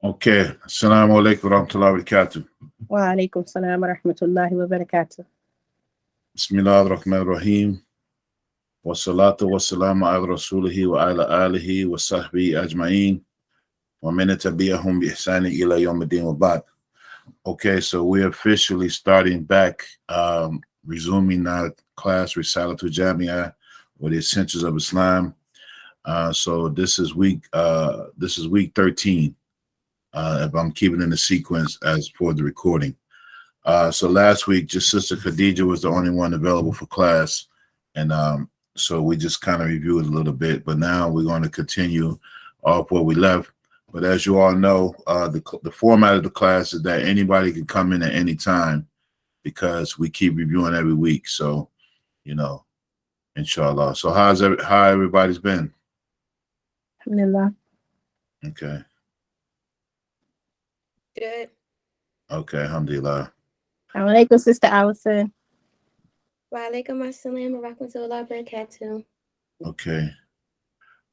Okay. Assalamu alaikum wa rahmatullahi wa barakatuh. Wa alaikum salam wa rahmatullahi wa barakatuh. Bismillah ar-Rahman ar-Rahim. Wa salatu wa salamu ala rasulihi wa ala alihi wa sahbihi ajma'in. Wa man tabi'ahum bi ihsani ila yawm ad-din wa ba'd. Okay, so we're officially starting back, resuming our class, Ar-Risalah to al-Jami'ah, or the Essentials of Islam. So this is week 13. If I'm keeping in the sequence as for the recording. So last week, just Sister Khadija was the only one available for class. And so we just kind of reviewed a little bit, but now we're going to continue off where we left. But as you all know, the format of the class is that anybody can come in at any time because we keep reviewing every week. So, you know, inshallah. So how everybody's been? Alhamdulillah. Okay. Good. Okay, alhamdulillah. Assalamu alaikum, Sister Allison. Wa alaikum assalam wa rahmatullahi wa barakatuh. Okay.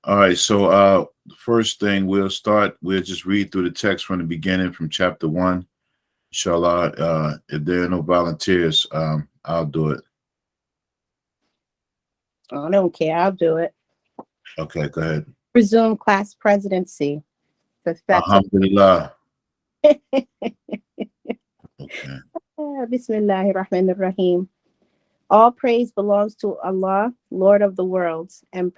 All right. So the first thing we'll just read through the text from the beginning from chapter 1. Inshallah. If there are no volunteers, I'll do it. Oh, I don't care. I'll do it. Okay, go ahead. Resume class presidency. Alhamdulillah. Okay. Bismillahir Rahmanir Rahim. All praise belongs to Allah, Lord of the worlds, and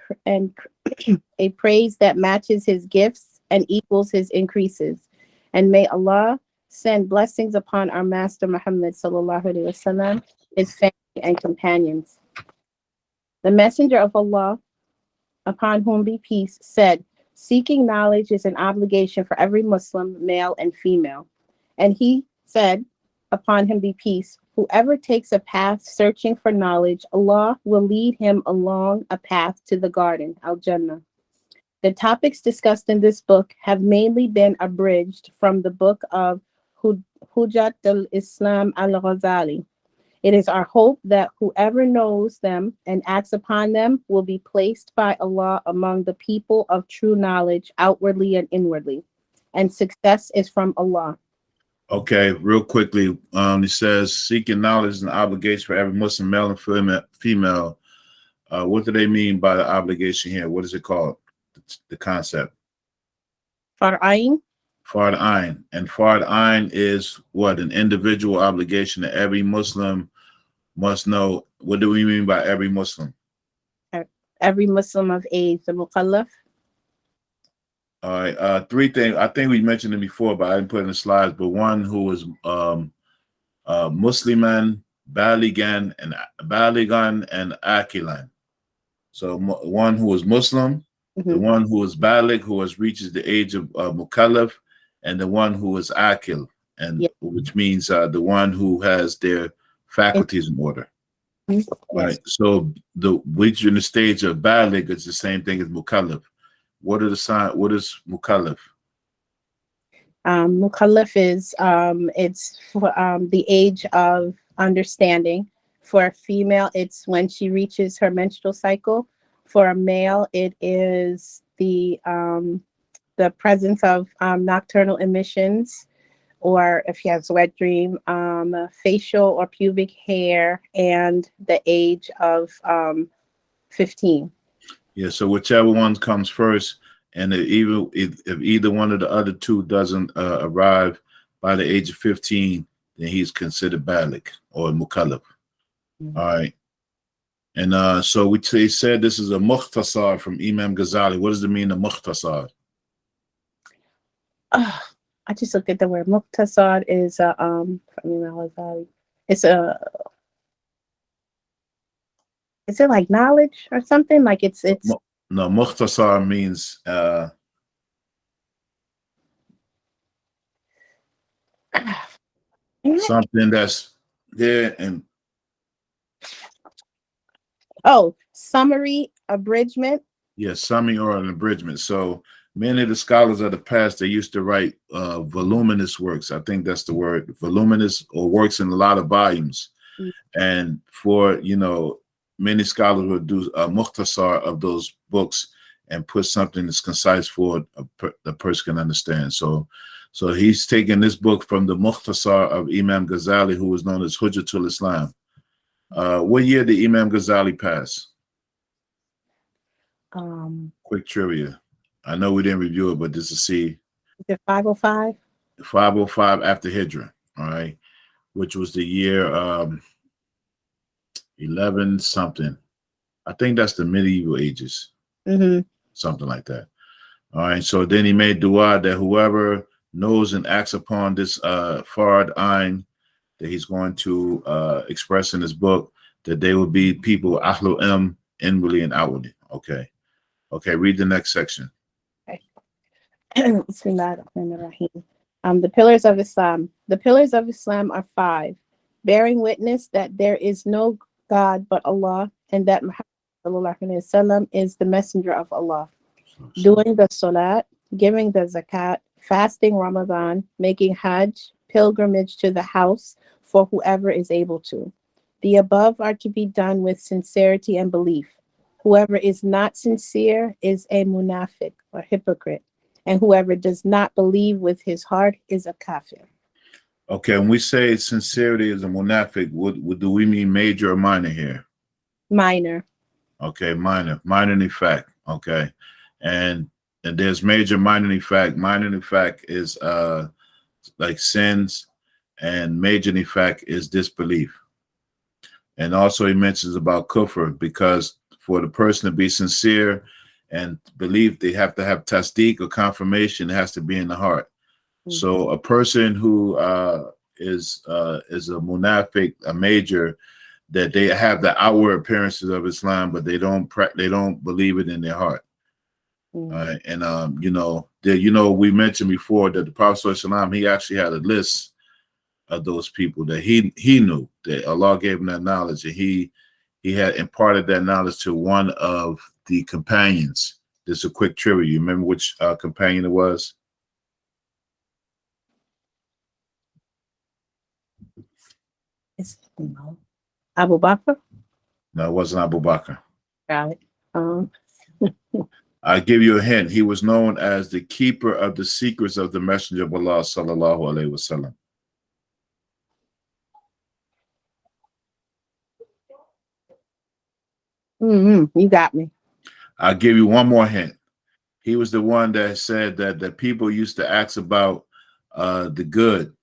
a praise that matches his gifts and equals his increases. And may Allah send blessings upon our Master Muhammad sallallahu alaihi wasallam, his family and companions. The Messenger of Allah, upon whom be peace, said, "Seeking knowledge is an obligation for every Muslim, male and female." And he said, upon him be peace, "Whoever takes a path searching for knowledge, Allah will lead him along a path to the garden, al-Jannah." The topics discussed in this book have mainly been abridged from the book of Hujjat al-Islam al-Ghazali. It is our hope that whoever knows them and acts upon them will be placed by Allah among the people of true knowledge, outwardly and inwardly. And success is from Allah. Okay, real quickly, it says seeking knowledge is an obligation for every Muslim, male and female. What do they mean by the obligation here? What is it called? The concept. Fard Ayn. Fard Ayn. And Fard Ayn is what? An individual obligation that every Muslim must know. What do we mean by every Muslim? Every Muslim of age, the Mukallif. All right, three things. I think we mentioned it before, but I didn't put it in the slides. But one who is Musliman, Baligan, and Akilan. So one who is Muslim, the one who is Balig, who has reaches the age of Mukallaf, and the one who is Akil, and which means the one who has their faculties in order. Yes. Right. So the which in the stage of Balig is the same thing as Mukallaf. What are the sign? What is Mukallaf? Mukallaf is it's for the age of understanding. For a female, it's when she reaches her menstrual cycle. For a male, it is the presence of nocturnal emissions, or if he has wet dream, facial or pubic hair, and the age of 15. Yeah, so whichever one comes first, and if either one of the other two doesn't arrive by the age of 15, then he's considered Balik or Mukallaf. All right. And so we said this is a mukhtasar from Imam Ghazali. What does it mean, a mukhtasar? I just looked at the word. Mukhtasar is from Imam Ghazali. Is it like knowledge or something? Like it's no, mukhtasar means something that's there and summary, abridgement. Yeah, summary or an abridgment. So many of the scholars of the past, they used to write voluminous works. I think that's the word, voluminous, or works in a lot of volumes. And for, many scholars would do a mukhtasar of those books and put something that's concise for the person can understand. So he's taking this book from the Mukhtasar of Imam Ghazali, who was known as Hujjatul Islam. What year did Imam Ghazali pass? Quick trivia. I know we didn't review it, but just to see. Is it 505? 505 after Hijra, all right, which was the year 11 something. I think that's the medieval ages, something like that. All right, so then he made dua that whoever knows and acts upon this Fard Ain that he's going to express in his book, that they will be people Ahlu M, inwardly and outwardly. Okay, read the next section. The pillars of Islam. The pillars of Islam are 5: bearing witness that there is no God but Allah, and that Muhammad is the messenger of Allah. Doing the Salat, giving the Zakat, fasting Ramadan, making Hajj, pilgrimage to the house for whoever is able to. The above are to be done with sincerity and belief. Whoever is not sincere is a munafiq or hypocrite, and whoever does not believe with his heart is a kafir. Okay, when we say sincerity is a munafiq, what do we mean, major or minor here? Minor. Okay, minor nifaq. Okay, and there's major, minor nifaq. Minor nifaq is like sins, and major nifaq is disbelief. And also he mentions about kufr, because for the person to be sincere and believe, they have to have tasdeeq or confirmation. It has to be in the heart. So a person who is a munafiq, a major, that they have the outward appearances of Islam, but they don't believe it in their heart. And we mentioned before that the Prophet ﷺ, he actually had a list of those people that he knew, that Allah gave him that knowledge, and he had imparted that knowledge to one of the companions. This is a quick trivia. You remember which companion it was? Abu Bakr? No, it wasn't Abu Bakr. Got it. I'll give you a hint. He was known as the keeper of the secrets of the Messenger of Allah, sallallahu alaihi wasallam. You got me. I'll give you one more hint. He was the one that said that people used to ask about the good.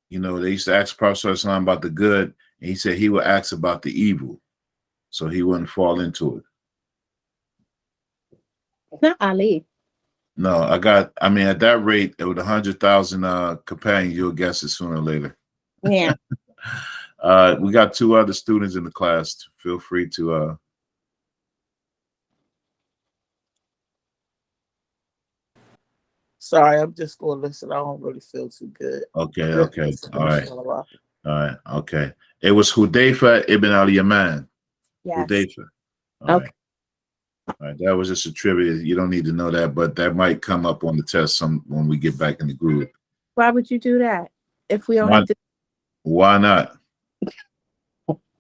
You know, they used to ask Prophet ﷺ about the good, and he said he would ask about the evil, so he wouldn't fall into it. Not Ali. No, at that rate, with 100,000 companions, you'll guess it sooner or later. Yeah. We got 2 other students in the class. Feel free to. Sorry, I'm just going to listen. I don't really feel too good. Okay. All right. Okay. It was Hudayfa ibn al-Yaman. Yes. Hudayfa. All right. That was just a trivia. You don't need to know that, but that might come up on the test when we get back in the group. Why would you do that if we don't have to? Why not?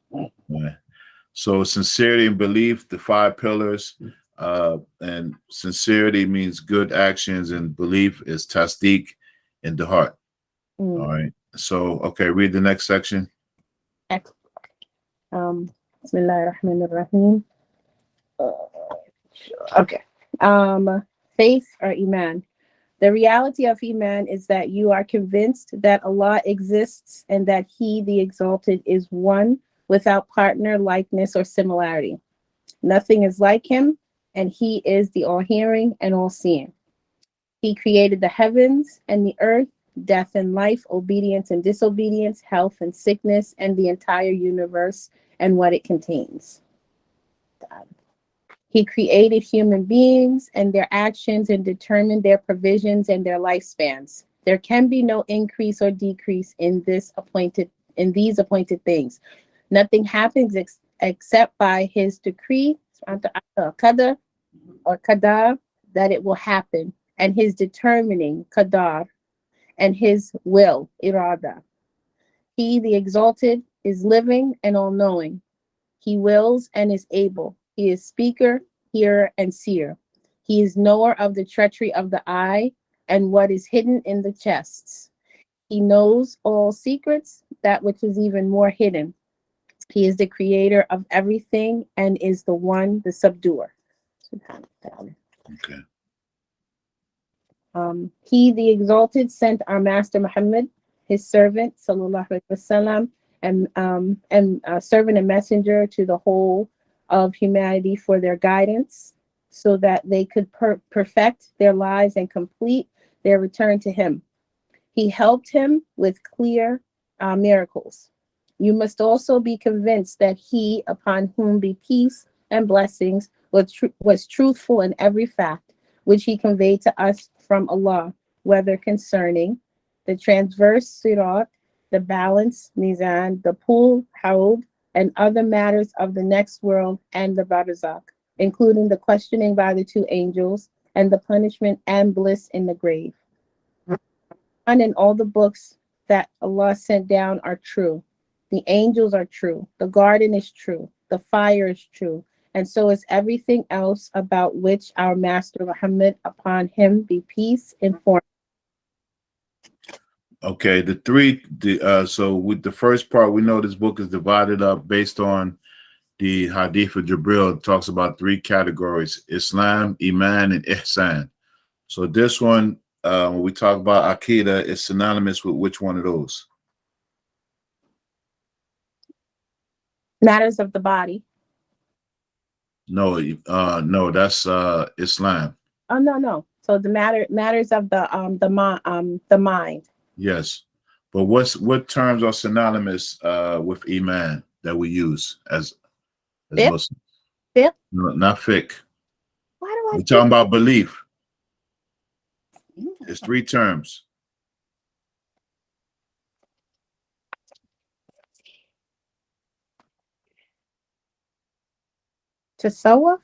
Right. So sincerity and belief, the 5 pillars. And sincerity means good actions, and belief is tasdeeq in the heart. All right. So, okay, read the next section. Bismillahirrahmanirrahim. Okay. Faith or Iman. The reality of Iman is that you are convinced that Allah exists and that He, the Exalted, is one without partner, likeness, or similarity. Nothing is like Him, and He is the all-hearing and all-seeing. He created the heavens and the earth, death and life, obedience and disobedience, health and sickness, and the entire universe and what it contains. He created human beings and their actions and determined their provisions and their lifespans. There can be no increase or decrease in these appointed things. Nothing happens except by His decree, qadar or qadar, that it will happen, and His determining, qadar, and His will, irada. He, the Exalted, is living and all-knowing. He wills and is able. He is speaker, hearer, and seer. He is knower of the treachery of the eye and what is hidden in the chests. He knows all secrets, that which is even more hidden. He is the creator of everything and is the one, the subduer. Okay. He, the Exalted, sent our Master Muhammad, his servant, sallallahu alaihi wasallam, and servant and messenger to the whole of humanity for their guidance, so that they could perfect their lives and complete their return to him. He helped him with clear miracles. You must also be convinced that he, upon whom be peace and blessings, was truthful in every fact which he conveyed to us from Allah, whether concerning the transverse sirat, the balance, mizan, the pool, haud, and other matters of the next world and the barzakh, including the questioning by the two angels and the punishment and bliss in the grave. And all the books that Allah sent down are true. The angels are true. The garden is true. The fire is true. And so is everything else about which our Master Muhammad, upon him be peace, informed. Okay, so with the first part, we know this book is divided up based on the Hadith of Jibril. It talks about three categories: Islam, Iman, and Ihsan. So this one, when we talk about Aqidah, is synonymous with which one of those? Matters of the body. No, that's Islam. Oh no. So the matters of the mind. Yes, but what terms are synonymous with Iman that we use as Muslims? Fiqh? No, not fiqh. Why do I? We're talking about belief. It's three terms. Tasawwuf?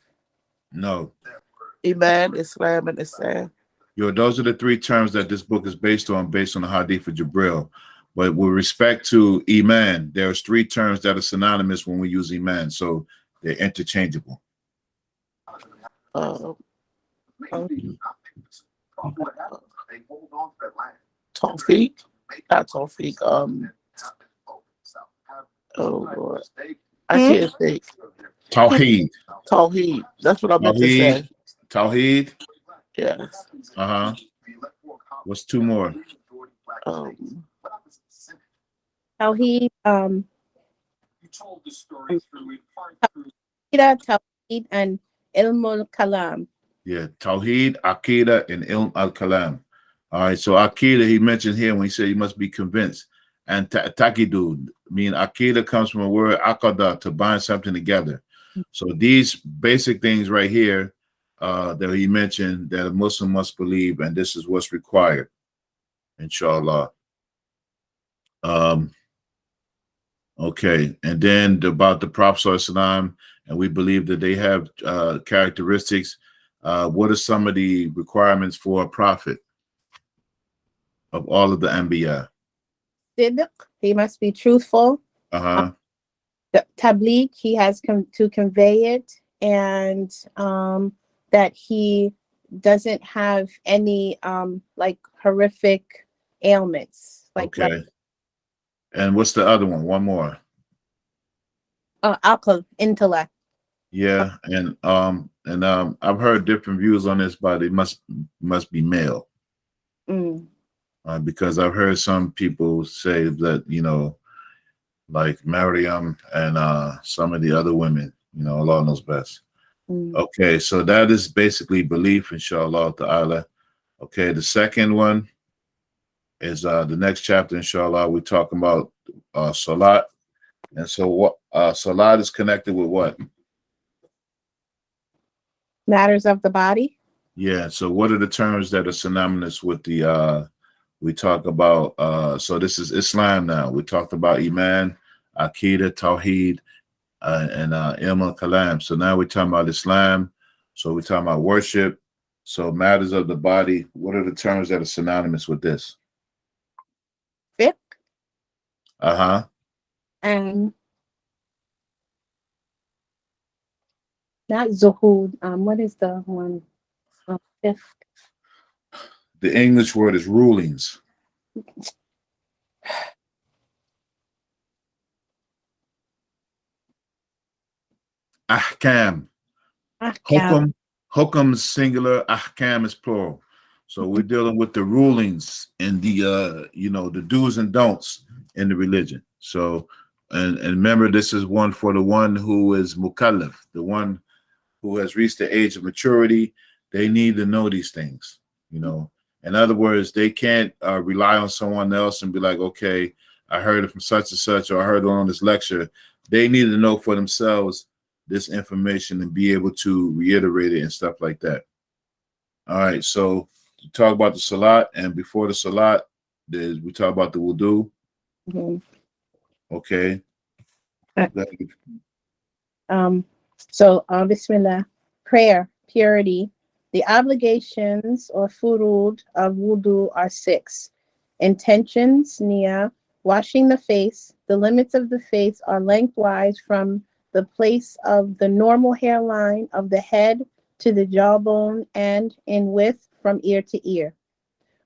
No. Iman, Islam, and Ihsan. Those are the three terms that this book is based on the Hadith of Jibril. But with respect to Iman, there's three terms that are synonymous when we use Iman, so they're interchangeable. Tawfiq, not Tawfiq. Oh Lord, I can't think. Tawheed. Tawheed. That's what I meant to say. Tawheed. Yes. What's two more? Tawheed, Tawheed, and Ilmul Kalam. Yeah, Tawheed, Aqidah, and Ilm al-Kalam. All right, so Aqidah, he mentioned here when he said you must be convinced. And Taqidu, mean Aqidah comes from a word Aqada, to bind something together. So these basic things right here that he mentioned that a Muslim must believe, and this is what's required, inshallah. Okay, and then about the Prophet ﷺ, and we believe that they have characteristics. What are some of the requirements for a prophet of all of the Anbiya? Sidq, he must be truthful. The tabligh, he has to convey it, and that he doesn't have any like horrific ailments. Okay. And what's the other one? One more. Aql, intellect. Yeah, and I've heard different views on this, but it must be male. Because I've heard some people say that, like Maryam and some of the other women, Allah knows best. Okay, so that is basically belief, inshallah ta'ala. Okay, the second one is the next chapter, inshallah. We're talking about Salat. And so what Salat is connected with what? Matters of the body. Yeah, so what are the terms that are synonymous with the we talk about so this is Islam now. We talked about Iman, Aqidah, Tawheed, and Ilm al-Kalam. So now we're talking about Islam. So we're talking about worship. So matters of the body. What are the terms that are synonymous with this? Fiqh. And not zuhud. What is the one? Yes. The English word is rulings. Ahkam. Ahkam. Hukum is singular, ahkam is plural. So we're dealing with the rulings and the the do's and don'ts in the religion. So and remember, this is one for the one who is Mukallif, the one who has reached the age of maturity. They need to know these things. In other words, they can't rely on someone else and be like, okay, I heard it from such and such, or I heard it on this lecture. They need to know for themselves this information and be able to reiterate it and stuff like that. All right, so to talk about the Salat, and before the Salat, we talk about the wudu. Mm-hmm. Okay. Bismillah. Prayer, purity. The obligations or furud of wudu are 6. Intentions, niyyah, washing the face. The limits of the face are lengthwise from the place of the normal hairline of the head to the jawbone, and in width from ear to ear.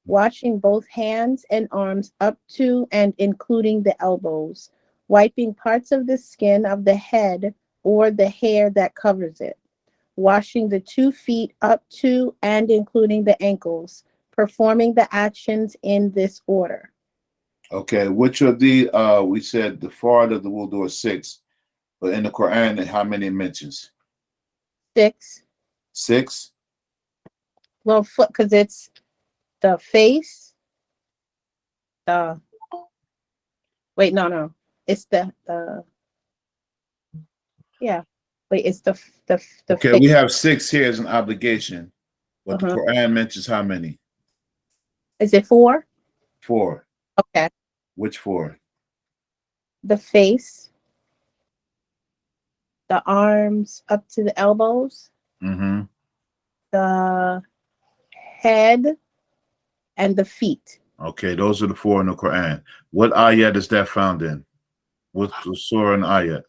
Washing both hands and arms up to and including the elbows. Wiping parts of the skin of the head or the hair that covers it. Washing the 2 feet up to and including the ankles. Performing the actions in this order. Okay, which of the we said the fard of the wudu is 6, but in the Quran, how many it mentions? 6. 6? Well, because it's the face, the wait, no. It's the yeah. Wait, it's the okay, face. we have 6 here as an obligation, but the Quran mentions how many? Is it 4? 4. Okay. Which 4? The face, the arms up to the elbows, Mm-hmm. the head, and the feet. Okay, those are the 4 in the Quran. What ayat is that found in? What surah and ayat?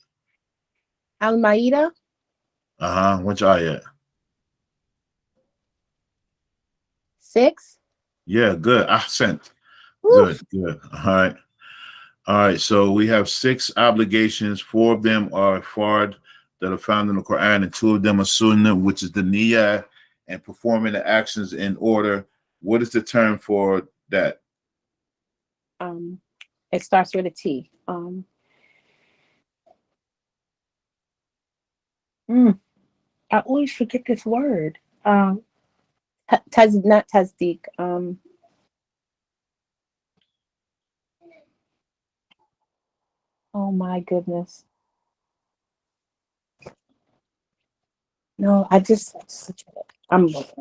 Al-Ma'idah. Which ayat? 6. Yeah, good. Ahsant. Oof. Good. All right. So we have 6 obligations. 4 of them are fard that are found in the Quran, and 2 of them are sunnah, which is the niyyah and performing the actions in order. What is the term for that? It starts with a T. I always forget this word. Not tasdeeq. Oh my goodness. No, I'm looking.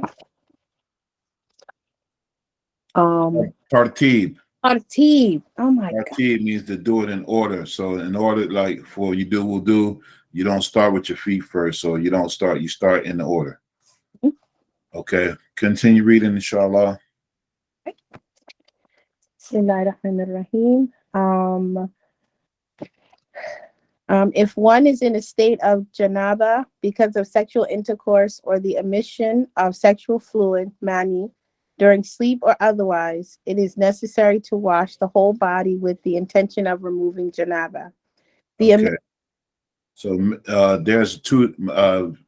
Tartib. Tartib. Oh my God. Tartib means to do it in order. So in order, like for you do wudu, you don't start with your feet first. So you don't start, you start in the order. Okay. Continue reading, inshallah. Bismillahirrahmanirrahim. If one is in a state of janazah because of sexual intercourse or the emission of sexual fluid, mani, during sleep or otherwise, it is necessary to wash the whole body with the intention of removing janazah. So there's 2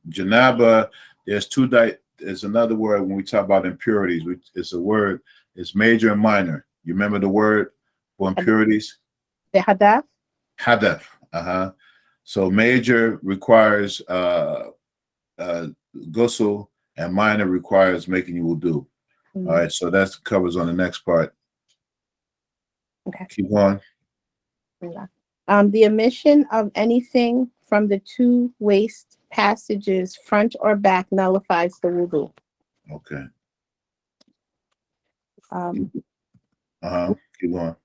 janaba. There's another word when we talk about impurities. It's a word. It's major and minor. You remember the word for impurities? The hadath. Hadath. So major requires ghusl, and minor requires making you wudu. All right, so that covers on the next part. Okay. Keep going. The emission of anything from the 2 waist passages, front or back, nullifies the wudu. Okay. Keep going.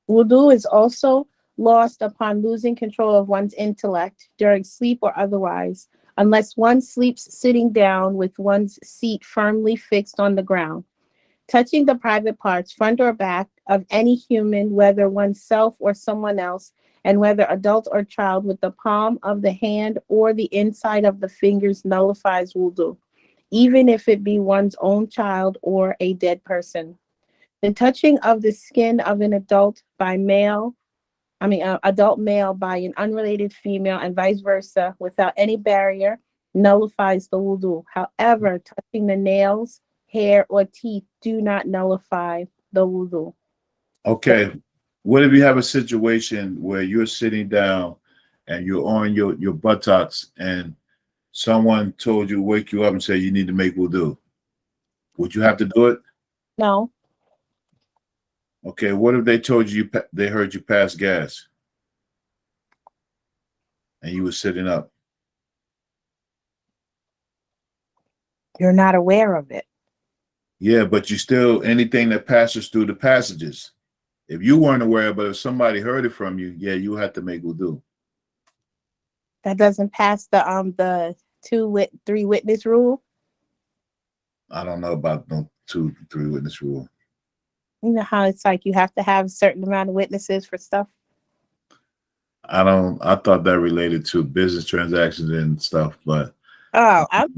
Wudu is also lost upon losing control of one's intellect during sleep or otherwise, unless one sleeps sitting down with one's seat firmly fixed on the ground. Touching the private parts, front or back, of any human, whether oneself or someone else, and whether adult or child, with the palm of the hand or the inside of the fingers nullifies wudu. even if it be one's own child or a dead person. The touching of the skin of an adult male by an unrelated female and vice versa without any barrier nullifies the wudu. However, touching the nails, hair, or teeth do not nullify the wudu. Okay. What if you have a situation where you're sitting down and you're on your buttocks and someone told you, wake you up and say you need to make wudu? Would you have to do it? No. Okay. What if they told you they heard you pass gas and you were sitting up? You're not aware of it. Yeah, but you still, anything that passes through the passages, if you weren't aware, but if somebody heard it from you, yeah, you have to make wudu. That doesn't pass the 3 witness rule. I don't know about no 2-3 witness rule. You know how it's like you have to have a certain amount of witnesses for stuff. I thought that related to business transactions and stuff, but Oh, I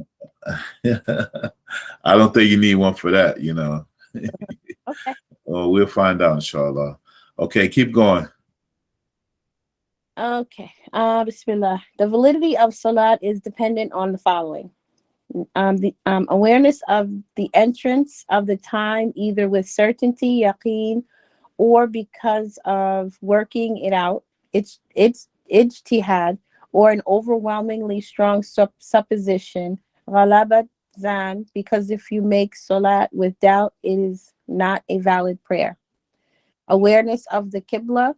don't think you need one for that, you know. okay. Well, we'll find out, inshallah. Okay, keep going. Okay. Bismillah. The validity of Salat is dependent on the following. The awareness of the entrance of the time, either with certainty, yaqeen, or because of working it out. It's ijtihad, or an overwhelmingly strong supposition, ghalabat zan, because if you make Salat with doubt, it is not a valid prayer. Awareness of the qibla,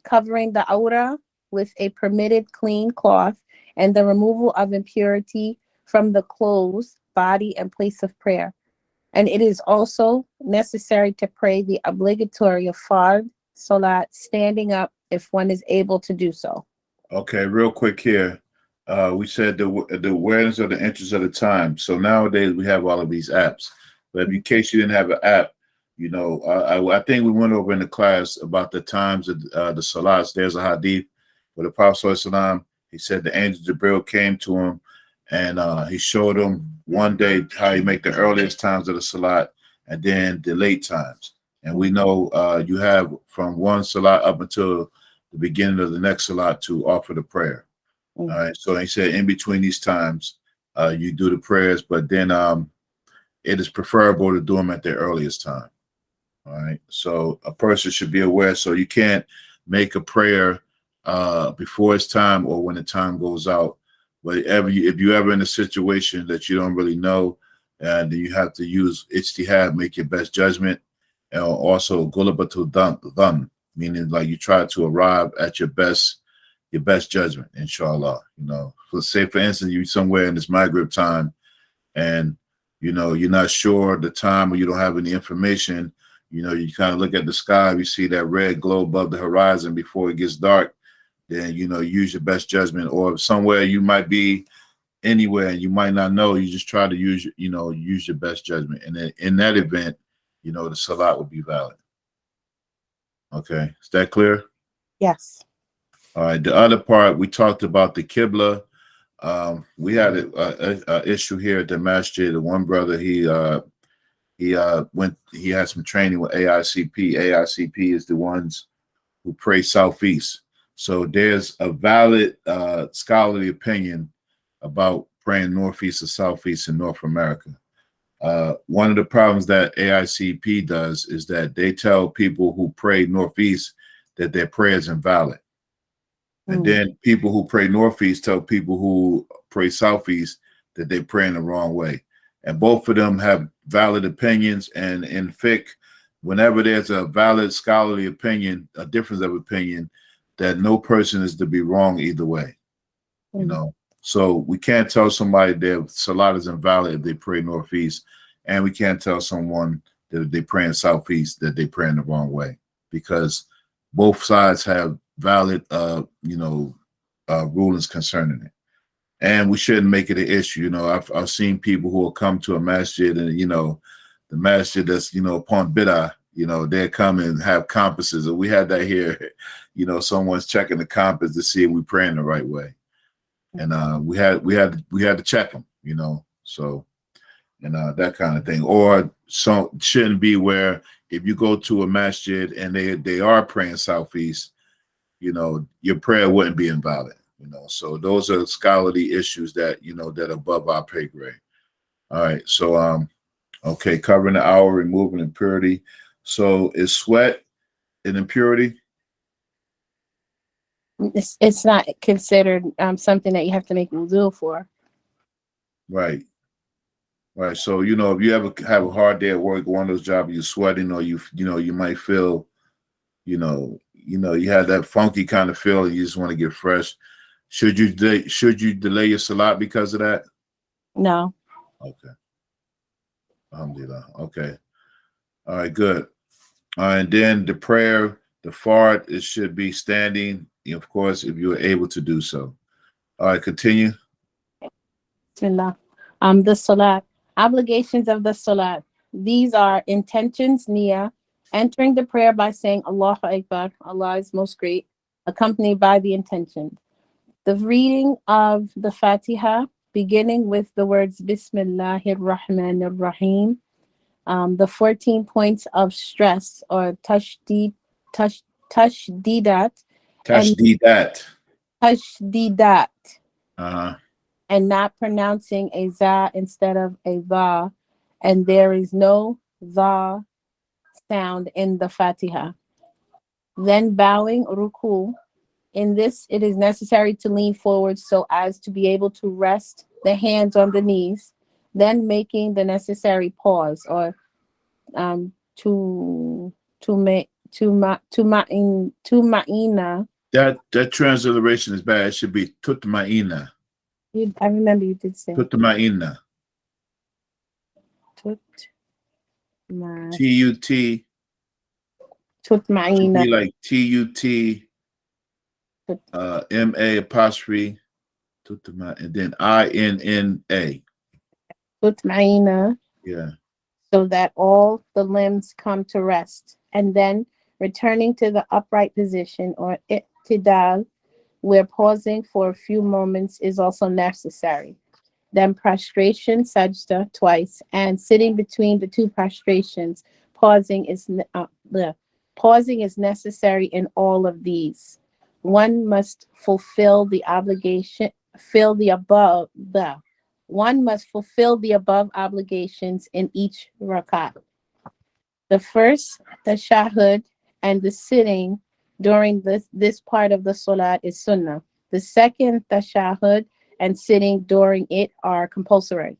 covering the awrah with a permitted clean cloth, and the removal of impurity from the clothes, body, and place of prayer. And it is also necessary to pray the obligatory of fard, salat, standing up if one is able to do so. Okay, real quick here. We said the awareness of the interest of the time. So nowadays we have all of these apps. But in case you didn't have an app, you know, I think we went over in the class about the times of the salats. There's a hadith where the Prophet ﷺ, he said the angel Jibril came to him and he showed him one day how you make the earliest times of the salat and then the late times. And we know you have from one salat up until the beginning of the next salat to offer the prayer. All right. So he said in between these times, you do the prayers, but then it is preferable to do them at the earliest time. All right. So a person should be aware. So you can't make a prayer before it's time or when the time goes out. But if you're ever in a situation that you don't really know, and you have to use ijtihad, make your best judgment, and also gulabatu dhan, meaning like you try to arrive at your best judgment, inshallah. You know, say for instance, you're somewhere in this Maghrib time, and you know you're not sure the time or you don't have any information. You know, you kind of look at the sky, you see that red glow above the horizon before it gets dark. Then, you know, use your best judgment, or somewhere you might be anywhere and you might not know, you just try to use your best judgment. And then in that event, you know, the salat will be valid. Okay. Is that clear? Yes. All right. The other part, we talked about the qibla. We had a issue here at the Masjid. One brother, he had some training with AICP. AICP is the ones who pray southeast. So there's a valid scholarly opinion about praying northeast or southeast in North America. One of the problems that AICP does is that they tell people who pray northeast that their prayer is invalid. And then people who pray northeast tell people who pray southeast that they pray in the wrong way. And both of them have valid opinions. And in fiqh, whenever there's a valid scholarly opinion, a difference of opinion, that no person is to be wrong either way, you know. So we can't tell somebody their salat is invalid if they pray northeast, and we can't tell someone that if they pray in southeast that they pray in the wrong way, because both sides have valid, rulings concerning it. And we shouldn't make it an issue. You know, I've seen people who will come to a masjid and, you know, the masjid that's, you know, upon bid'ah, you know, they come and have compasses. And we had that here, you know, someone's checking the compass to see if we praying the right way. And we had to check them, you know. So and that kind of thing. Or so shouldn't be where if you go to a masjid and they are praying southeast, your prayer wouldn't be invalid. So those are scholarly issues that that are above our pay grade. All right, so okay, covering the hour, removing impurity. So is sweat an impurity? It's not considered something that you have to make wudu for. Right. Right. So, if you ever have a hard day at work, one of those jobs you're sweating, or you might feel, you have that funky kind of feeling, you just want to get fresh. Should you delay your salat because of that? No. Okay. Alhamdulillah. Okay. All right, good. And then the prayer, the fard, it should be standing, of course, if you're able to do so. All right, continue. Bismillah. The salat. Obligations of the salat. These are intentions, niyyah, entering the prayer by saying Allahu Akbar, Allah is most great, accompanied by the intention. The reading of the Fatiha, beginning with the words Bismillahir Rahmanir Rahim. The 14 points of stress or tashdidat and not pronouncing a za instead of a va, and there is no za sound in the Fatiha. Then bowing ruku. In this, it is necessary to lean forward so as to be able to rest the hands on the knees, then making the necessary pause or ma'ina. That transliteration is bad. It should be tutma'ina. I remember you did say tutma'ina. T-U-T. Tutma'ina. Be like T-U-T. M-A apostrophe. And then I-N-N-A. Tutma'ina. Yeah. So that all the limbs come to rest, and then returning to the upright position or i'tidal, where pausing for a few moments is also necessary. Then prostration, sajda, twice, and sitting between the two prostrations, pausing is necessary in all of these. One must fulfill the above obligations in each rakat. The first tashahhud and the sitting during this part of the salat is sunnah. The second tashahhud and sitting during it are compulsory.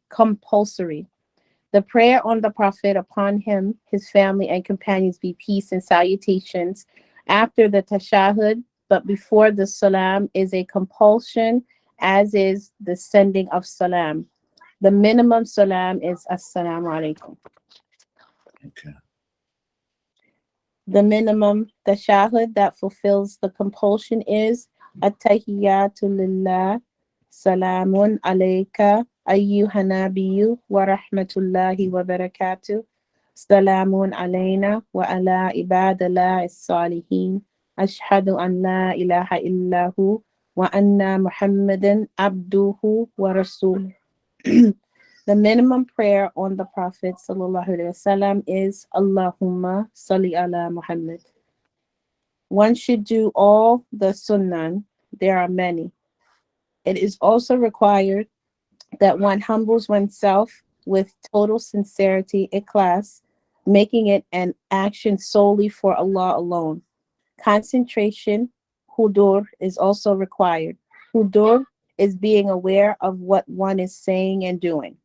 The prayer on the Prophet, upon him, his family, and companions be peace and salutations after the tashahhud, but before the salam, is a compulsion, as is the sending of salam. The minimum salam is assalamu alaikum. Okay. The minimum tashahhud that fulfills the compulsion is at-tahiyyatu lillah, salamun alayka, ayyuhan nabiyyu wa rahmatullahi wa barakatuh, salamun alayna wa ala ibadillah as-salihin, ashhadu an la ilaha illahu wa anna muhammadan abduhu wa rasuluh. The minimum prayer on the Prophet ﷺ is Allahumma salli ala Muhammad. One should do all the sunnah. There are many. It is also required that one humbles oneself with total sincerity, ikhlas, making it an action solely for Allah alone. Concentration, hudur, is also required. Hudur is being aware of what one is saying and doing.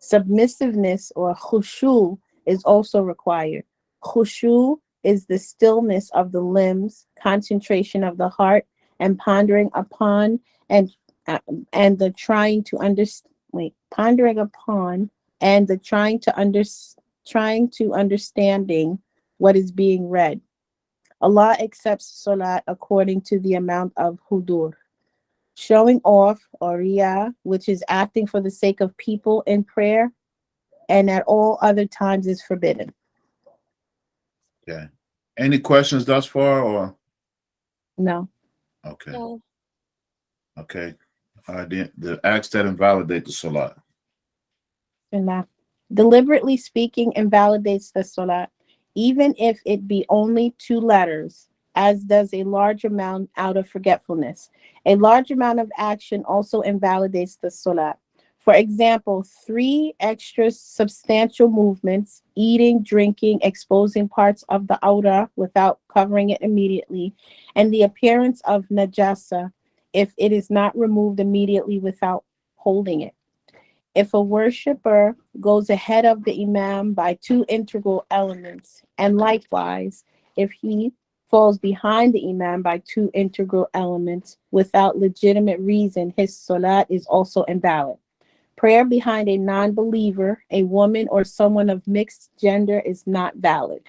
Submissiveness or khushu is also required. Khushu is the stillness of the limbs, concentration of the heart, and pondering upon the trying to understanding what is being read. Allah accepts salat according to the amount of hudur. Showing off, or riyah, which is acting for the sake of people in prayer, and at all other times is forbidden. Okay. Any questions thus far, or? No. Okay. No. Okay. The acts that invalidate the salat. Bismillah. Deliberately speaking invalidates the salat, even if it be only 2 letters, as does a large amount out of forgetfulness. A large amount of action also invalidates the salat. For example, 3 extra substantial movements, eating, drinking, exposing parts of the aura without covering it immediately, and the appearance of najasa if it is not removed immediately without holding it. If a worshipper goes ahead of the Imam by 2 integral elements, and likewise, if he falls behind the Imam by 2 integral elements without legitimate reason, his salat is also invalid. Prayer behind a non-believer, a woman, or someone of mixed gender is not valid.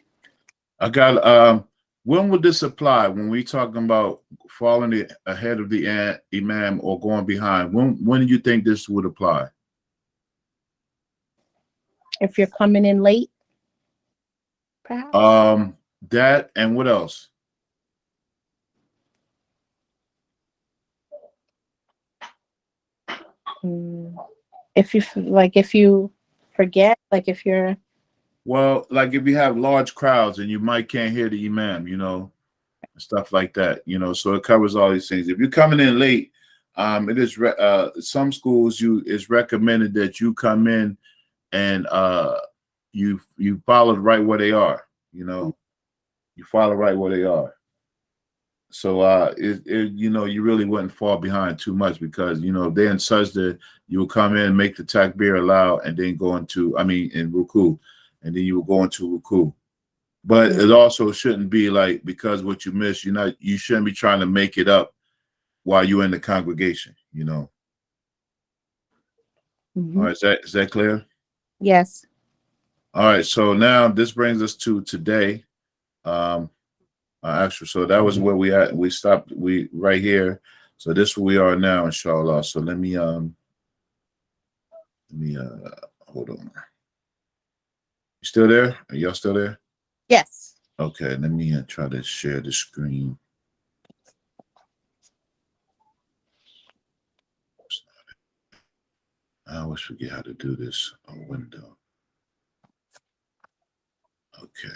I got, when would this apply when we talking about falling ahead of the Imam or going behind? When do you think this would apply? If you're coming in late, perhaps. That and what else? If you forget, like if you're, well, like if you have large crowds and you might can't hear the Imam, stuff like that, so it covers all these things. If you're coming in late, it is some schools it's recommended that you come in and you follow right where they are, you follow right where they are. So you really wouldn't fall behind too much, because they're in sajda, you will come in, make the takbir aloud, and then go into in ruku, and then you will go into ruku. But it also shouldn't be like, because what you miss, you shouldn't be trying to make it up while you're in the congregation, All right, is that clear? yes. All right, so now this brings us to today. Actually, so that was where we at. We stopped. We right here. So this is where we are now, inshallah. So let me hold on. You still there? Are y'all still there? Yes. Okay, let me try to share the screen. I always forget how to do this on window. Okay.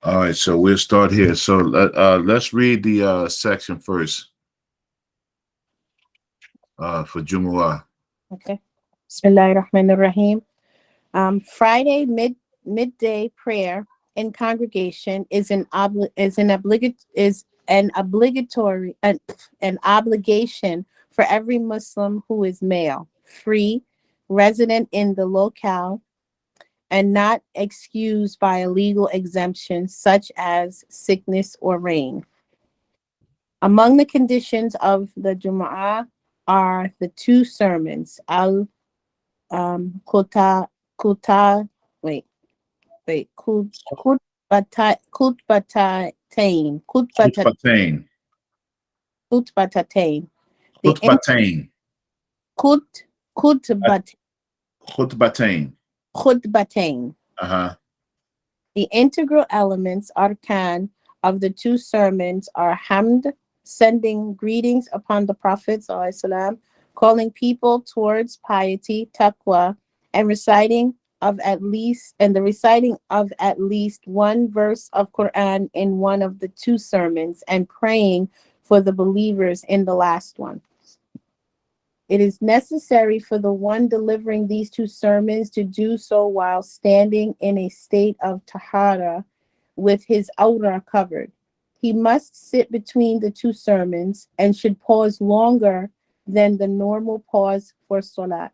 All right, so we'll start here. So let's read the section first for Jumu'ah. Okay. Bismillahirrahmanirrahim. Friday midday prayer in congregation is an obligation for every Muslim who is male, free, resident in the locale, and not excused by a legal exemption such as sickness or rain. Among the conditions of the Jumu'ah are the 2 sermons, khutbatain, khutbatain. The integral elements, arkan, of the 2 sermons are hamd, sending greetings upon the Prophet ﷺ, calling people towards piety, taqwa, and the reciting of at least 1 verse of Quran in one of the 2 sermons, and praying for the believers in the last one. It is necessary for the one delivering these 2 sermons to do so while standing in a state of tahara with his awrah covered. He must sit between the 2 sermons and should pause longer than the normal pause for salat.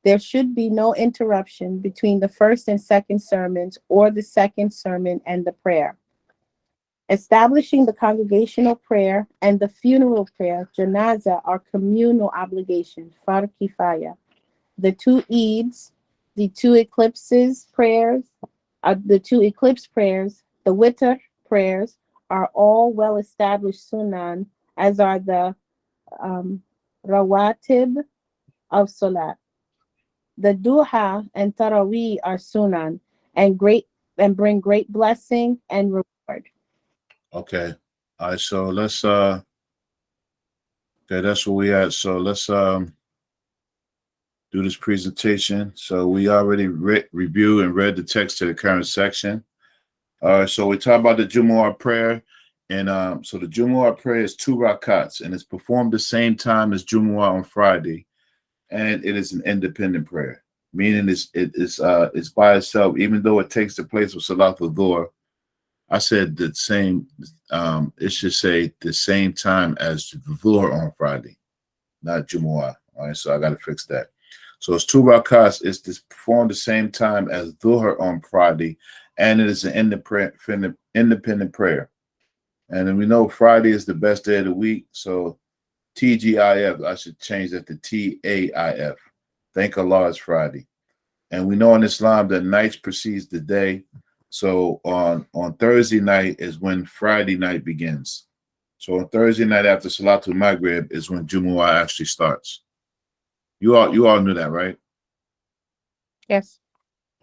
There should be no interruption between the first and second sermons or the second sermon and the prayer. Establishing the congregational prayer and the funeral prayer, Janazah, are communal obligations, fard kifaya. The 2 Eids, the 2 eclipses prayers, the witr prayers are all well-established sunan, as are the rawatib of salat. The duha and taraweeh are sunan and bring great blessing and reward. Okay. All right, so let's okay, that's where we at. So let's do this presentation. So we already reviewed and read the text to the current section. So we talk about the Jumu'ah prayer. And so the Jumu'ah prayer is 2 rakats, and it's performed the same time as Jumu'ah on Friday. And it is an independent prayer, meaning it's by itself, even though it takes the place of Salat al-Dhuhr. I said the same, it should say the same time as the Dhuhr on Friday, not Jumu'ah. All right, so I got to fix that. So it's 2 rakats. It's performed the same time as Dhuhr on Friday, and it is an independent prayer. And then we know Friday is the best day of the week, so TGIF, I should change that to TAIF. Thank Allah it's Friday. And we know in Islam that nights precedes the day. So on Thursday night is when Friday night begins. So on Thursday night after Salatul Maghrib is when Jumu'ah actually starts. You all knew that, right? Yes.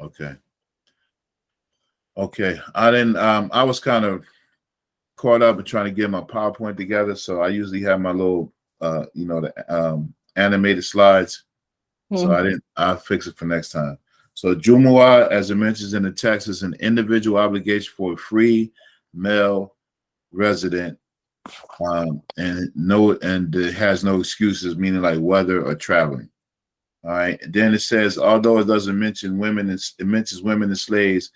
Okay. I was kind of caught up in trying to get my PowerPoint together. So I usually have my little the animated slides. So I'll fix it for next time. So Jumu'ah, as it mentions in the text, is an individual obligation for a free male resident, and it has no excuses, meaning like weather or traveling. All right. And then it says, although it doesn't mention women, it mentions women and slaves.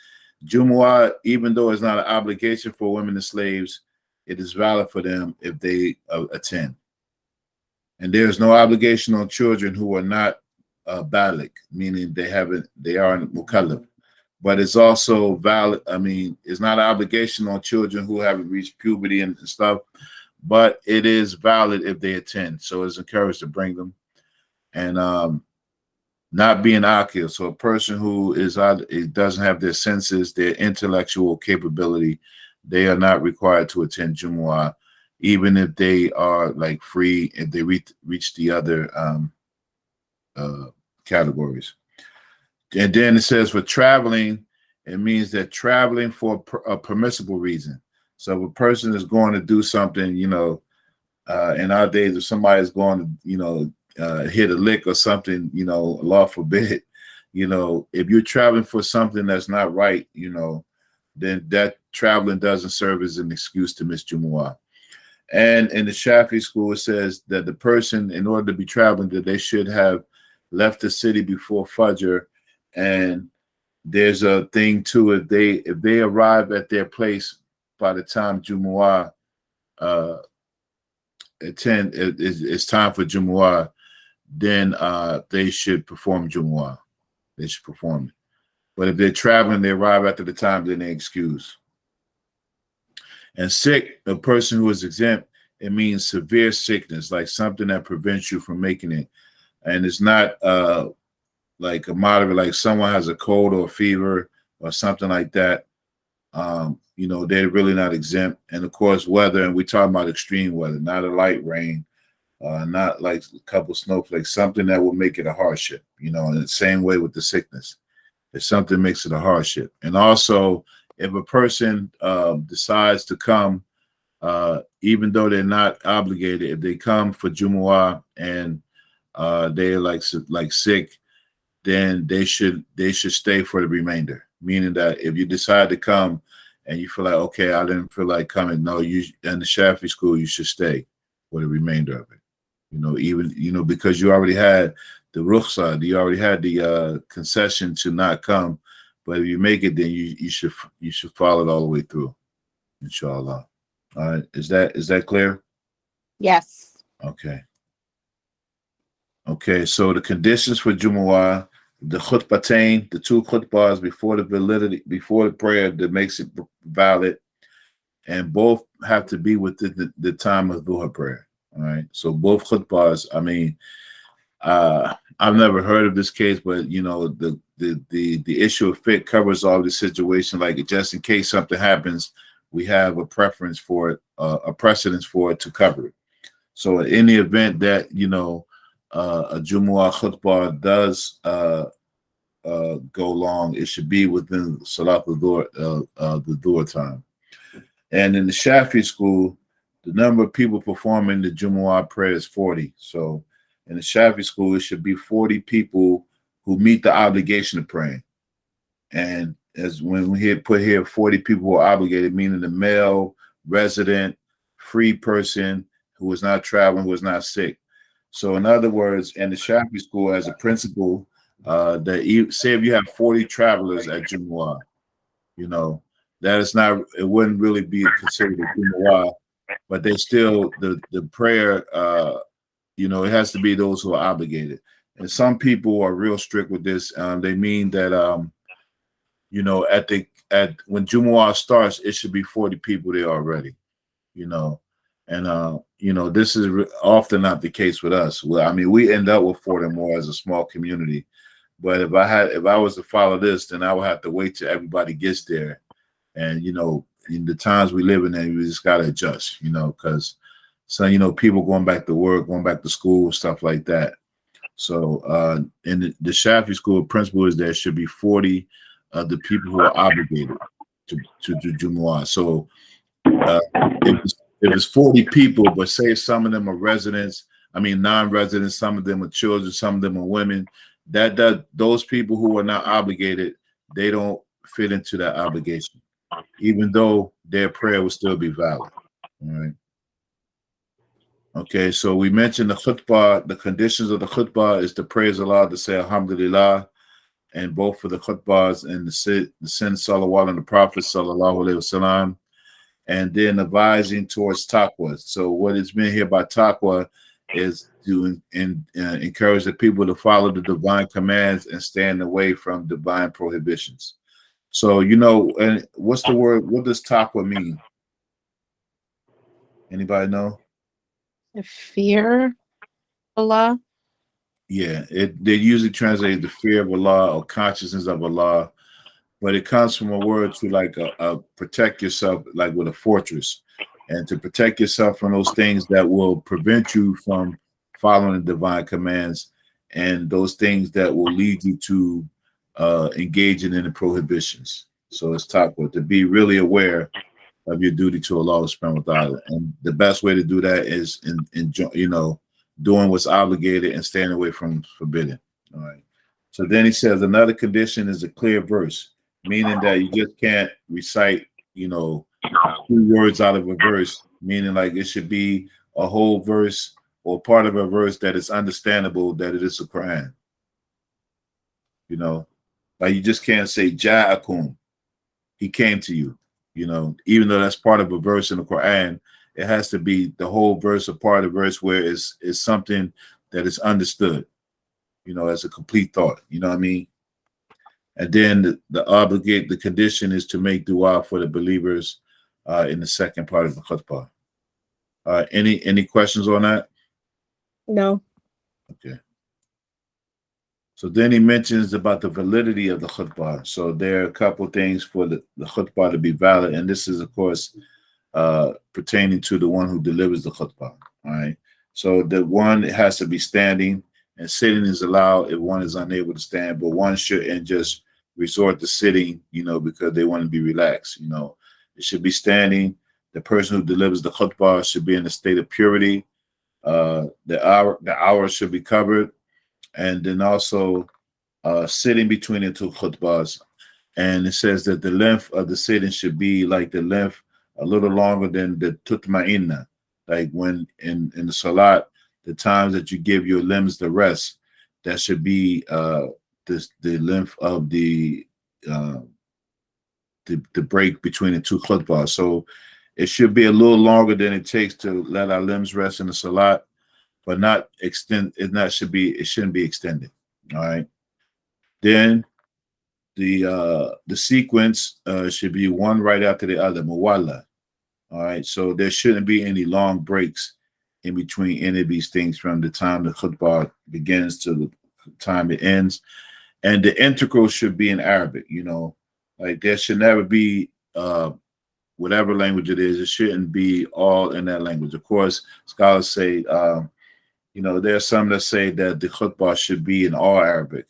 Jumu'ah, even though it's not an obligation for women and slaves, it is valid for them if they attend. And there is no obligation on children who are not baligh, meaning they aren't Mukallif. But it's also valid. I mean, it's not an obligation on children who haven't reached puberty and stuff, but it is valid if they attend. So it's encouraged to bring them. And not being akil. So a person who it doesn't have their senses, their intellectual capability, they are not required to attend Jumu'ah, even if they are like free, if they reach the other categories. And then it says for traveling, it means that traveling for a permissible reason. So if a person is going to do something, in our days, if somebody's going to, hit a lick or something, Allah forbid, if you're traveling for something that's not right, then that traveling doesn't serve as an excuse to miss Jumu'ah. And in the Shafi school, it says that the person, in order to be traveling, that they should have left the city before Fajr. And there's a thing too, if they arrive at their place by the time Jumu'ah it's time for Jumu'ah, then they should perform Jumu'ah. They should perform it. But if they're traveling, they arrive after the time, then they excuse. And sick, a person who is exempt, it means severe sickness, like something that prevents you from making it. And it's not like a moderate, like someone has a cold or a fever or something like that. They're really not exempt. And of course, weather, and we're talking about extreme weather, not a light rain, not like a couple snowflakes, something that will make it a hardship, in the same way with the sickness. If something makes it a hardship. And also, if a person decides to come, even though they're not obligated, if they come for Jumu'ah and they're like sick, then they should stay for the remainder. Meaning that if you decide to come and you feel like, okay, I didn't feel like coming, no, you in the Shafi school, you should stay for the remainder of it. Even because you already had the rukhsah, you already had the concession to not come. But if you make it, then you should follow it all the way through, inshallah. All right, is that clear? Yes. Okay, so the conditions for Jumu'ah, the khutbatain, the 2 khutbahs before the prayer that makes it valid, and both have to be within the time of Dhuhr prayer. All right, so both khutbahs, I mean, I've never heard of this case, but the issue of fiqh covers all the situation. Like just in case something happens, we have a preference for it, a precedence for it to cover it. So in the event that a Jumu'ah khutbah does go long, it should be within Salat al-Dhuhr, the Dhuhr time. And in the Shafi school, the number of people performing the Jumu'ah prayer is 40. So In the Shafi school, it should be 40 people who meet the obligation of praying. And as when we put here 40 people who are obligated, meaning the male, resident, free person who is not traveling, who is not sick. So in other words, in the Shafi school, as a principle, say if you have 40 travelers at Jumu'ah, that is not, it wouldn't really be considered a Jumu'ah, but they still, the prayer, it has to be those who are obligated. And some people are real strict with this. They mean that, when Jumu'ah starts, it should be 40 people there already, and this is often not the case with us. Well, I mean, we end up with 40 more as a small community, but if I was to follow this, then I would have to wait till everybody gets there. And in the times we live in, we just gotta adjust, because people going back to work, going back to school, stuff like that. So in the Shafi school, principle is there should be 40 of the people who are obligated to do Jumu'ah. So if it's 40 people, but say some of them are residents, non-residents, some of them are children, some of them are women, those people who are not obligated, they don't fit into that obligation, even though their prayer will still be valid. All right. Okay, so we mentioned the khutbah. The conditions of the khutbah is to praise Allah, to say Alhamdulillah, and both for the khutbahs and the send salawat on the Prophet sallallahu alaihi wasallam, and then advising towards taqwa. So what is meant here by taqwa is to encourage the people to follow the divine commands and stand away from divine prohibitions. So and what's the word? What does taqwa mean? Anybody know? Fear Allah. Yeah, they usually translate the fear of Allah or consciousness of Allah, but it comes from a word to like a protect yourself, like with a fortress, and to protect yourself from those things that will prevent you from following the divine commands, and those things that will lead you to engaging in the prohibitions. So it's taqwa, to be really aware of your duty to Allah subhanahu wa ta'ala. And the best way to do that is in doing what's obligated and staying away from forbidden. All right. So then he says another condition is a clear verse, meaning that you just can't recite, 2 words out of a verse, meaning like it should be a whole verse or part of a verse that is understandable that it is the Quran. Like you just can't say Ja'akum, he came to you. Even though that's part of a verse in the Quran, it has to be the whole verse or part of the verse where it's something that is understood, as a complete thought. You know what I mean? And then the condition is to make dua for the believers in the second part of the khutbah. Any questions on that? No. Okay. So then he mentions about the validity of the khutbah. So there are a couple of things for the khutbah to be valid. And this is, of course, pertaining to the one who delivers the khutbah. All right. So the one has to be standing, and sitting is allowed if one is unable to stand, but one shouldn't just resort to sitting, because they want to be relaxed. It should be standing. The person who delivers the khutbah should be in a state of purity. The hour should be covered. And then also sitting between the 2 khutbahs. And it says that the length of the sitting should be like the length a little longer than the tutma'inna. Like when in the Salat, the times that you give your limbs the rest, that should be the length of the break between the 2 khutbahs. So it should be a little longer than it takes to let our limbs rest in the Salat, but not extend. It shouldn't be extended. All right. Then the sequence should be one right after the other, muwalla. All right. So there shouldn't be any long breaks in between any of these things from the time the khutbah begins to the time it ends. And the integral should be in Arabic. Like there should never be whatever language it is. It shouldn't be all in that language. Of course, scholars say. There are some that say that the khutbah should be in all Arabic.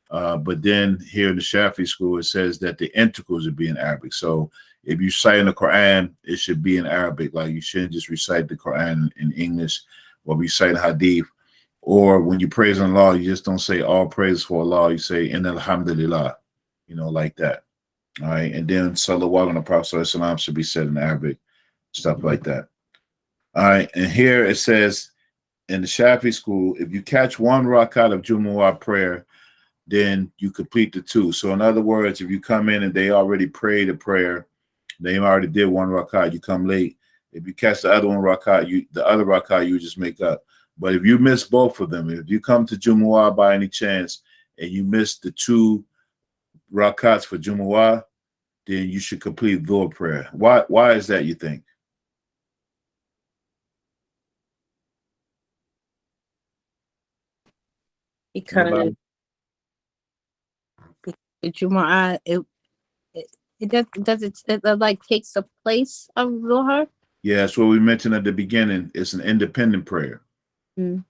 But then here in the Shafi school, it says that the integrals should be in Arabic. So if you cite in the Quran, it should be in Arabic. Like you shouldn't just recite the Quran in English or recite hadith Or when you praise Allah, you just don't say all praise for Allah. You say in alhamdulillah, like that. All right. And then salawat on the Prophet ﷺ should be said in Arabic, stuff like that. All right. And here it says in the Shafi school, if you catch one rakat of Jumu'ah prayer, then you complete the two. So in other words, if you come in and they already prayed a prayer, they already did one rakat, you come late. If you catch the other one rakat, the other rakat you just make up. But if you miss both of them, if you come to Jumu'ah by any chance and you miss the two rakats for Jumu'ah, then you should complete Dhuhr prayer. Why is that, you think? Because the Jumu'ah, it like takes the place of Dhuhr. Yeah, that's what we mentioned at the beginning. It's an independent prayer. Mm.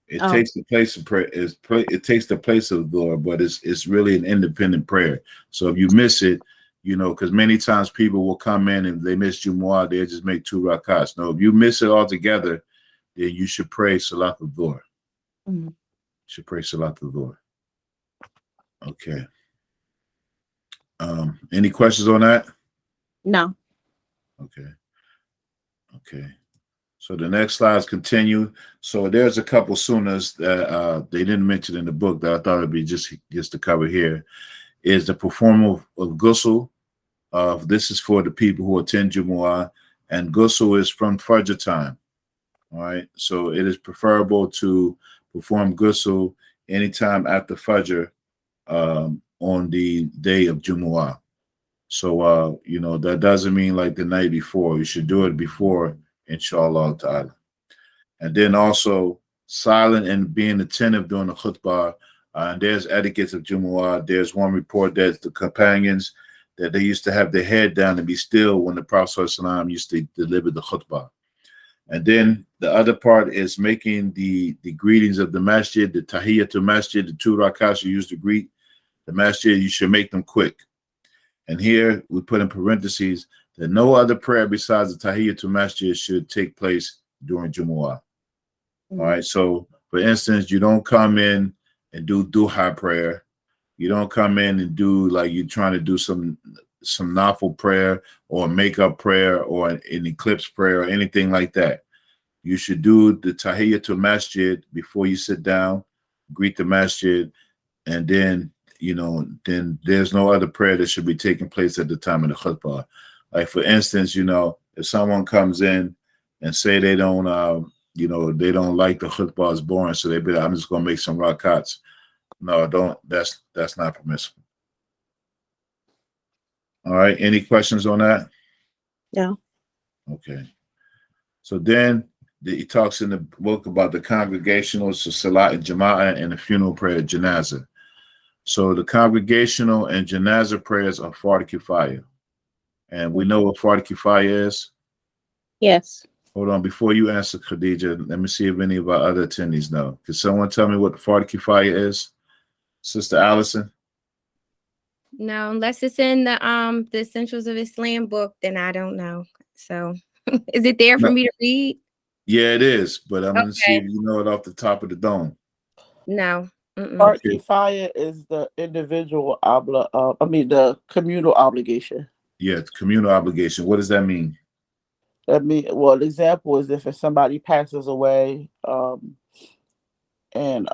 It takes the place of prayer. It takes the place of Dhuhr, but it's really an independent prayer. So if you miss it, because many times people will come in and they miss Jumu'ah, they just make two rakats. No, if you miss it altogether, then you should pray Salat al-Dhuhr. Mm. Should pray Salat al-Dhuhr. Okay. Any questions on that? No. Okay. So the next slides continue. So there's a couple sunnahs that they didn't mention in the book that I thought it'd be just to cover here. Is the performance of ghusl. This is for the people who attend Jumu'ah, and ghusl is from Fajr time. All right. So it is preferable to perform ghusl anytime after Fajr on the day of Jumu'ah. So, that doesn't mean like the night before. You should do it before, inshallah ta'ala. And then also silent and being attentive during the khutbah. And there's etiquettes of Jumu'ah. There's one report that the companions, that they used to have their head down and be still when the Prophet ﷺ used to deliver the khutbah. And then the other part is making the greetings of the masjid, the tahiyyatul masjid, the two rakats you use to greet the masjid. You should make them quick. And here we put in parentheses that no other prayer besides the tahiyyatul masjid should take place during Jumu'ah. All right. So, for instance, you don't come in and do duha prayer. You don't come in and do like you're trying to do some nafil prayer or makeup prayer or an eclipse prayer or anything like that. You should do the tahiyyatul masjid before you sit down, greet the masjid, and then then there's no other prayer that should be taking place at the time of the khutbah. Like for instance, if someone comes in and say they don't they don't like the khutbah is boring, so they be like, I'm just gonna make some rakats. No, don't. That's not permissible. All right. Any questions on that? No. Okay. So then he talks in the book about the congregational, so Salat and Jama'ah, and the funeral prayer, Janazah. So the congregational and Janazah prayers are Fardu Kifaya. And we know what Fardu Kifaya is? Yes. Hold on. Before you answer, Khadija, let me see if any of our other attendees know. Can someone tell me what Fardu Kifaya is? Sister Allison? No, unless it's in the Essentials of Islam book, then I don't know. So is it there for me to read? Yeah, it is, but I'm gonna see if you know it off the top of the dome. No. Part Kifaya is the individual the communal obligation. Yeah, it's communal obligation. What does that mean? Well, the example is if somebody passes away and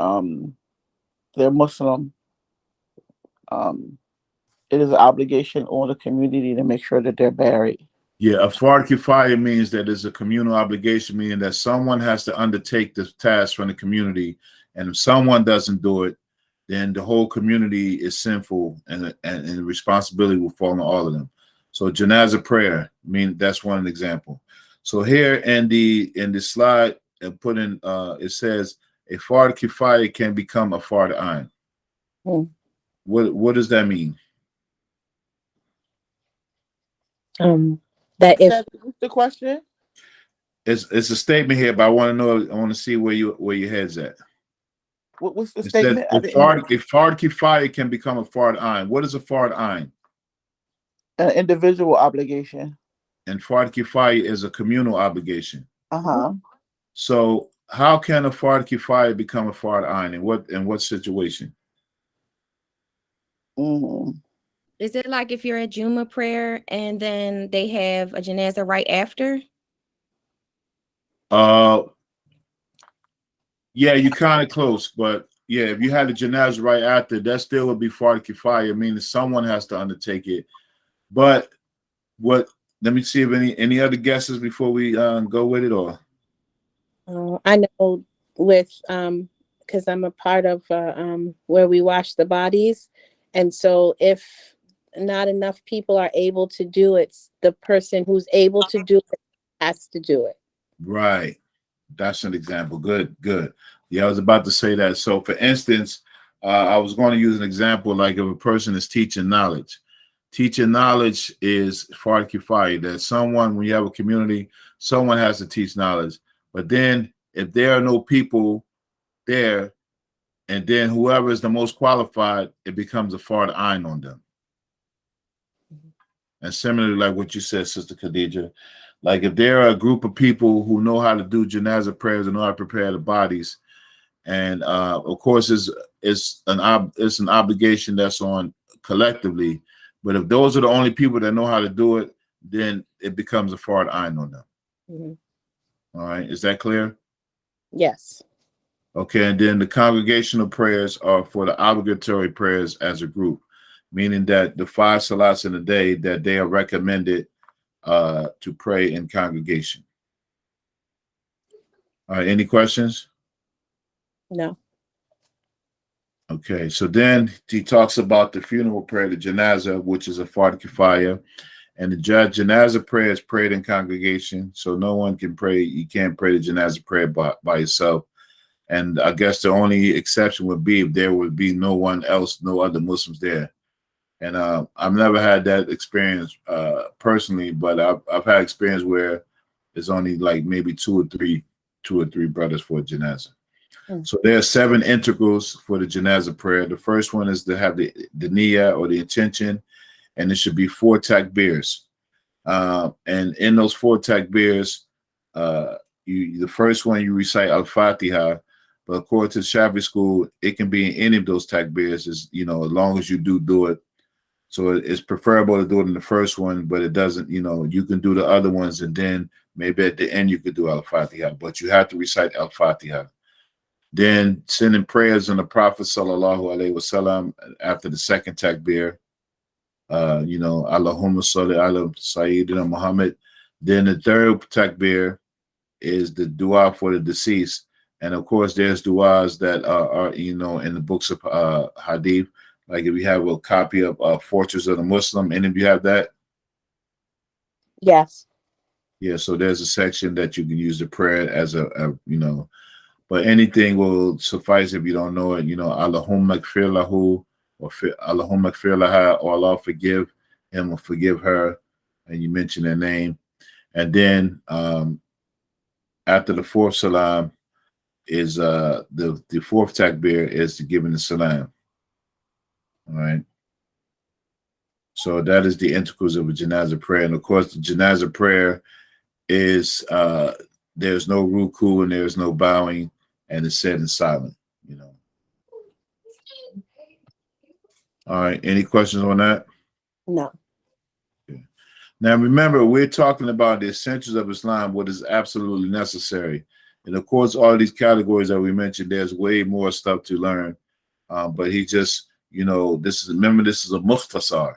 they're Muslim, it is an obligation on the community to make sure that they're buried. Yeah, a Fardu Kifaya means that it's a communal obligation, meaning that someone has to undertake the task from the community, and if someone doesn't do it, then the whole community is sinful, and the responsibility will fall on all of them. So Janazah prayer, that's one example. So here in the slide, put in it says a Fardu Kifaya can become a Fardu Ain. What does that mean? That is the question. It's a statement here, but I want to see where your head's at. What's the statement? If Fardu Kifaya can become a Fardu Ain. What is a Fardu Ain? An individual obligation. And Fardu Kifaya is a communal obligation. Uh-huh. So how can a fard kifaya become a fard ayn? In what situation? Mhm. Is it like if you're at Juma prayer and then they have a janazah right after? Yeah, you kind of close, but yeah, if you had a janazah right after, that still would be fard kifaya, meaning someone has to undertake it. But what? Let me see if any other guesses before we go with it, or I know with because I'm a part of where we wash the bodies, and so if not enough people are able to do it, the person who's able to do it has to do it. right. That's an example. Good, good. Yeah, I was about to say that. So, for instance, I was going to use an example like if a person is teaching knowledge. Teaching knowledge is fard kifaya, that someone, when you have a community, someone has to teach knowledge. But then, if there are no people there, and then whoever is the most qualified, it becomes a fard ayn on them. And similarly, like what you said, Sister Khadija, like if there are a group of people who know how to do janazah prayers and know how to prepare the bodies, and of course it's an obligation that's on collectively. But if those are the only people that know how to do it, then it becomes a fard ayn on them. Mm-hmm. All right, is that clear? Yes. Okay, and then the congregational prayers are for the obligatory prayers as a group, meaning that the 5 salats in a day that they are recommended to pray in congregation. All right, any questions? No. Okay, so then he talks about the funeral prayer, the janazah, which is a fard kifaya, and the janazah prayer is prayed in congregation, so no one can pray. You can't pray the janazah prayer by yourself. And I guess the only exception would be if there would be no one else, no other Muslims there. And I've never had that experience personally, but I've had experience where there's only like maybe two or three brothers for a janazah. So there are 7 integrals for the janazah prayer. The first one is to have the niyyah or the intention, and it should be 4 takbirs. And in those 4 takbirs, the first one you recite al-Fatiha, but according to Shafi school, it can be in any of those takbirs, as as long as you do it. So it's preferable to do it in the first one, but it doesn't, you can do the other ones, and then maybe at the end you could do al-Fatiha, but you have to recite al-Fatiha. Then sending prayers on the Prophet sallallahu alaihi wasallam after the second takbir, Allahumma salli ala Sayyidina Muhammad. Then the third takbir is the dua for the deceased. And of course, there's duas that are in the books of hadith. Like if you have a copy of Fortress of the Muslim, and if you have that? Yes. Yeah, so there's a section that you can use the prayer as but anything will suffice if you don't know it. Allahumma kfir lahu, or Allahumma kfir laha, or Allah forgive him or forgive her, and you mention their name. And then after the 4th salam is the 4th takbir is the giving the salam. All right. So that is the integrals of a janazah prayer. And of course, the janazah prayer is there's no ruku and there's no bowing, and it's said in silent. All right. Any questions on that? No. Okay. Now remember, we're talking about the essentials of Islam, what is absolutely necessary. And of course, all these categories that we mentioned, there's way more stuff to learn. But he just, this is a mukhtasar.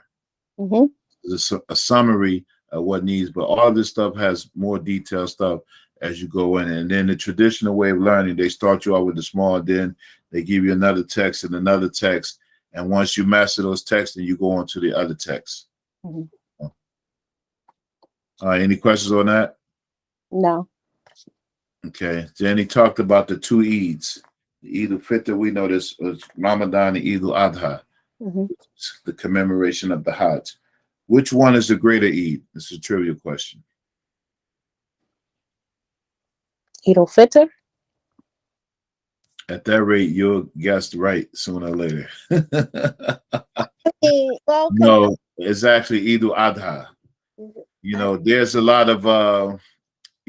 Mm-hmm. It's a summary of what needs, but all this stuff has more detailed stuff as you go in. And then the traditional way of learning, they start you out with the small, then they give you another text and another text. And once you master those texts, then you go on to the other texts. Mm-hmm. Any questions on that? No. Okay. Then he talked about the 2 Eids. The Eid al-Fitr, we know this was Ramadan and Eid al-Adha, the commemoration of the Hajj. Which one is the greater Eid? This is a trivia question. Eid al-Fitr? At that rate, you'll guess right sooner or later. No, it's actually Eid al-Adha. There's a lot of,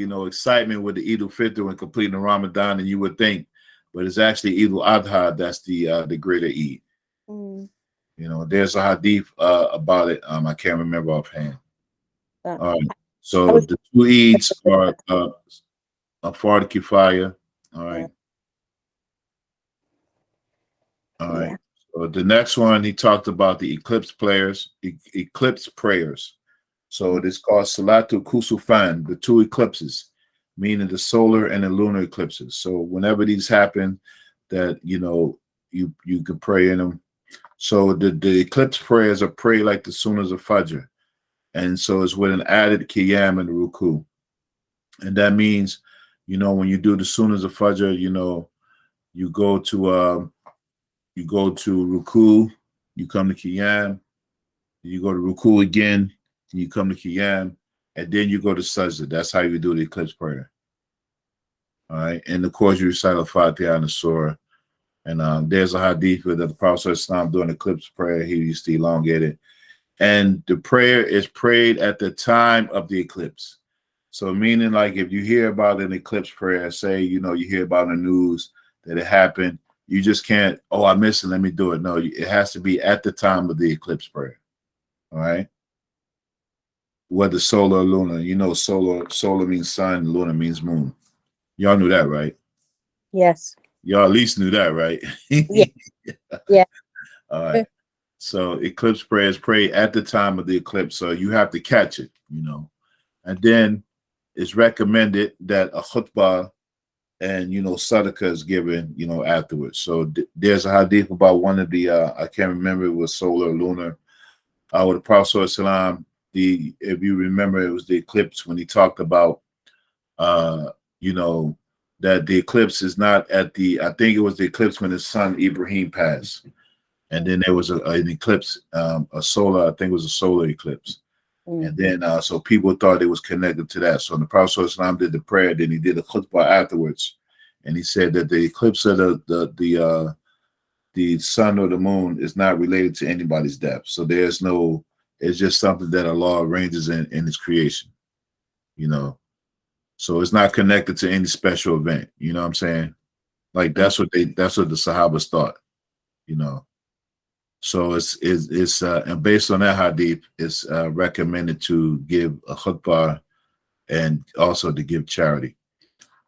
excitement with the Eid al-Fitr when completing the Ramadan, and you would think, but it's actually Eid al-Adha that's the greater Eid. Mm. There's a hadith about it. I can't remember offhand. Uh, All right. So the two Eids are Fard Kifaya. All right. All right. Yeah. So the next one, he talked about the Eclipse Prayers. So it is called Salatu Kusufan, the two eclipses, meaning the solar and the lunar eclipses. So whenever these happen, that you can pray in them. So the eclipse prayers are prayed like the Sunnahs of Fajr, and so it's with an added qiyam and ruku, and that means when you do the Sunnahs of Fajr, you go to ruku, you come to qiyam, you go to ruku again, you come to qiyam, and then you go to sajda. That's how you do the eclipse prayer. All right, and of course you recite al-Fatiha and the surah. And there's a hadith that the Prophet ﷺ doing eclipse prayer. He used to elongate it, and the prayer is prayed at the time of the eclipse. So meaning, like, if you hear about an eclipse prayer, say you hear about in the news that it happened, you just can't. Oh, I missed it. Let me do it. No, it has to be at the time of the eclipse prayer. All right. Whether solar or lunar, solar means sun, lunar means moon. Y'all knew that, right? Yes. Y'all at least knew that, right? Yeah. Yeah. All right. So eclipse prayer is prayed at the time of the eclipse. So you have to catch it, And then it's recommended that a khutbah and, sadaqah is given, afterwards. So there's a hadith about one of the, I can't remember, it was solar or lunar. With the Prophet ﷺ, if you remember, it was the eclipse when he talked about, that the eclipse is not I think it was the eclipse when his son Ibrahim passed. And then there was an eclipse, a solar, I think it was a solar eclipse. Mm. And then, so people thought it was connected to that. So the Prophet ﷺ did the prayer, then he did the khutbah afterwards. And he said that the eclipse of the sun or the moon is not related to anybody's death. So it's just something that Allah arranges in his creation, So it's not connected to any special event. You know what I'm saying? Like that's what the Sahabas thought, So it's and based on that hadith, it's recommended to give a khutbah and also to give charity.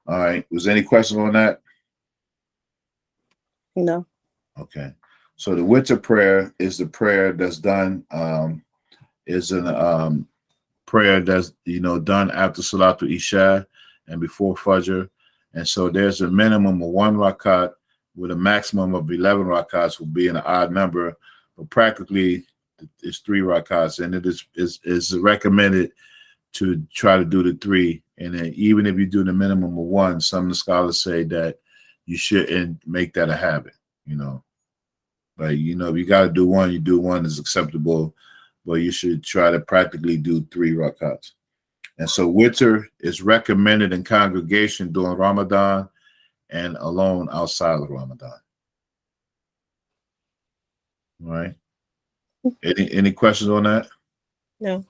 All right. Was there any questions on that? No. Okay. So the witr prayer is the prayer that's done, is an prayer that's done after Salatul Isha and before Fajr. And so there's a minimum of 1 rakat with a maximum of 11 rakats will be an odd number, but practically it's 3 rakats, and it is recommended to try to do the 3. And then even if you do the minimum of 1, some of the scholars say that you shouldn't make that a habit, Like, if you got to do 1, you do 1 is acceptable, but you should try to practically do 3 rakats. And so witr is recommended in congregation during Ramadan and alone outside of Ramadan. All right. Any questions on that? No.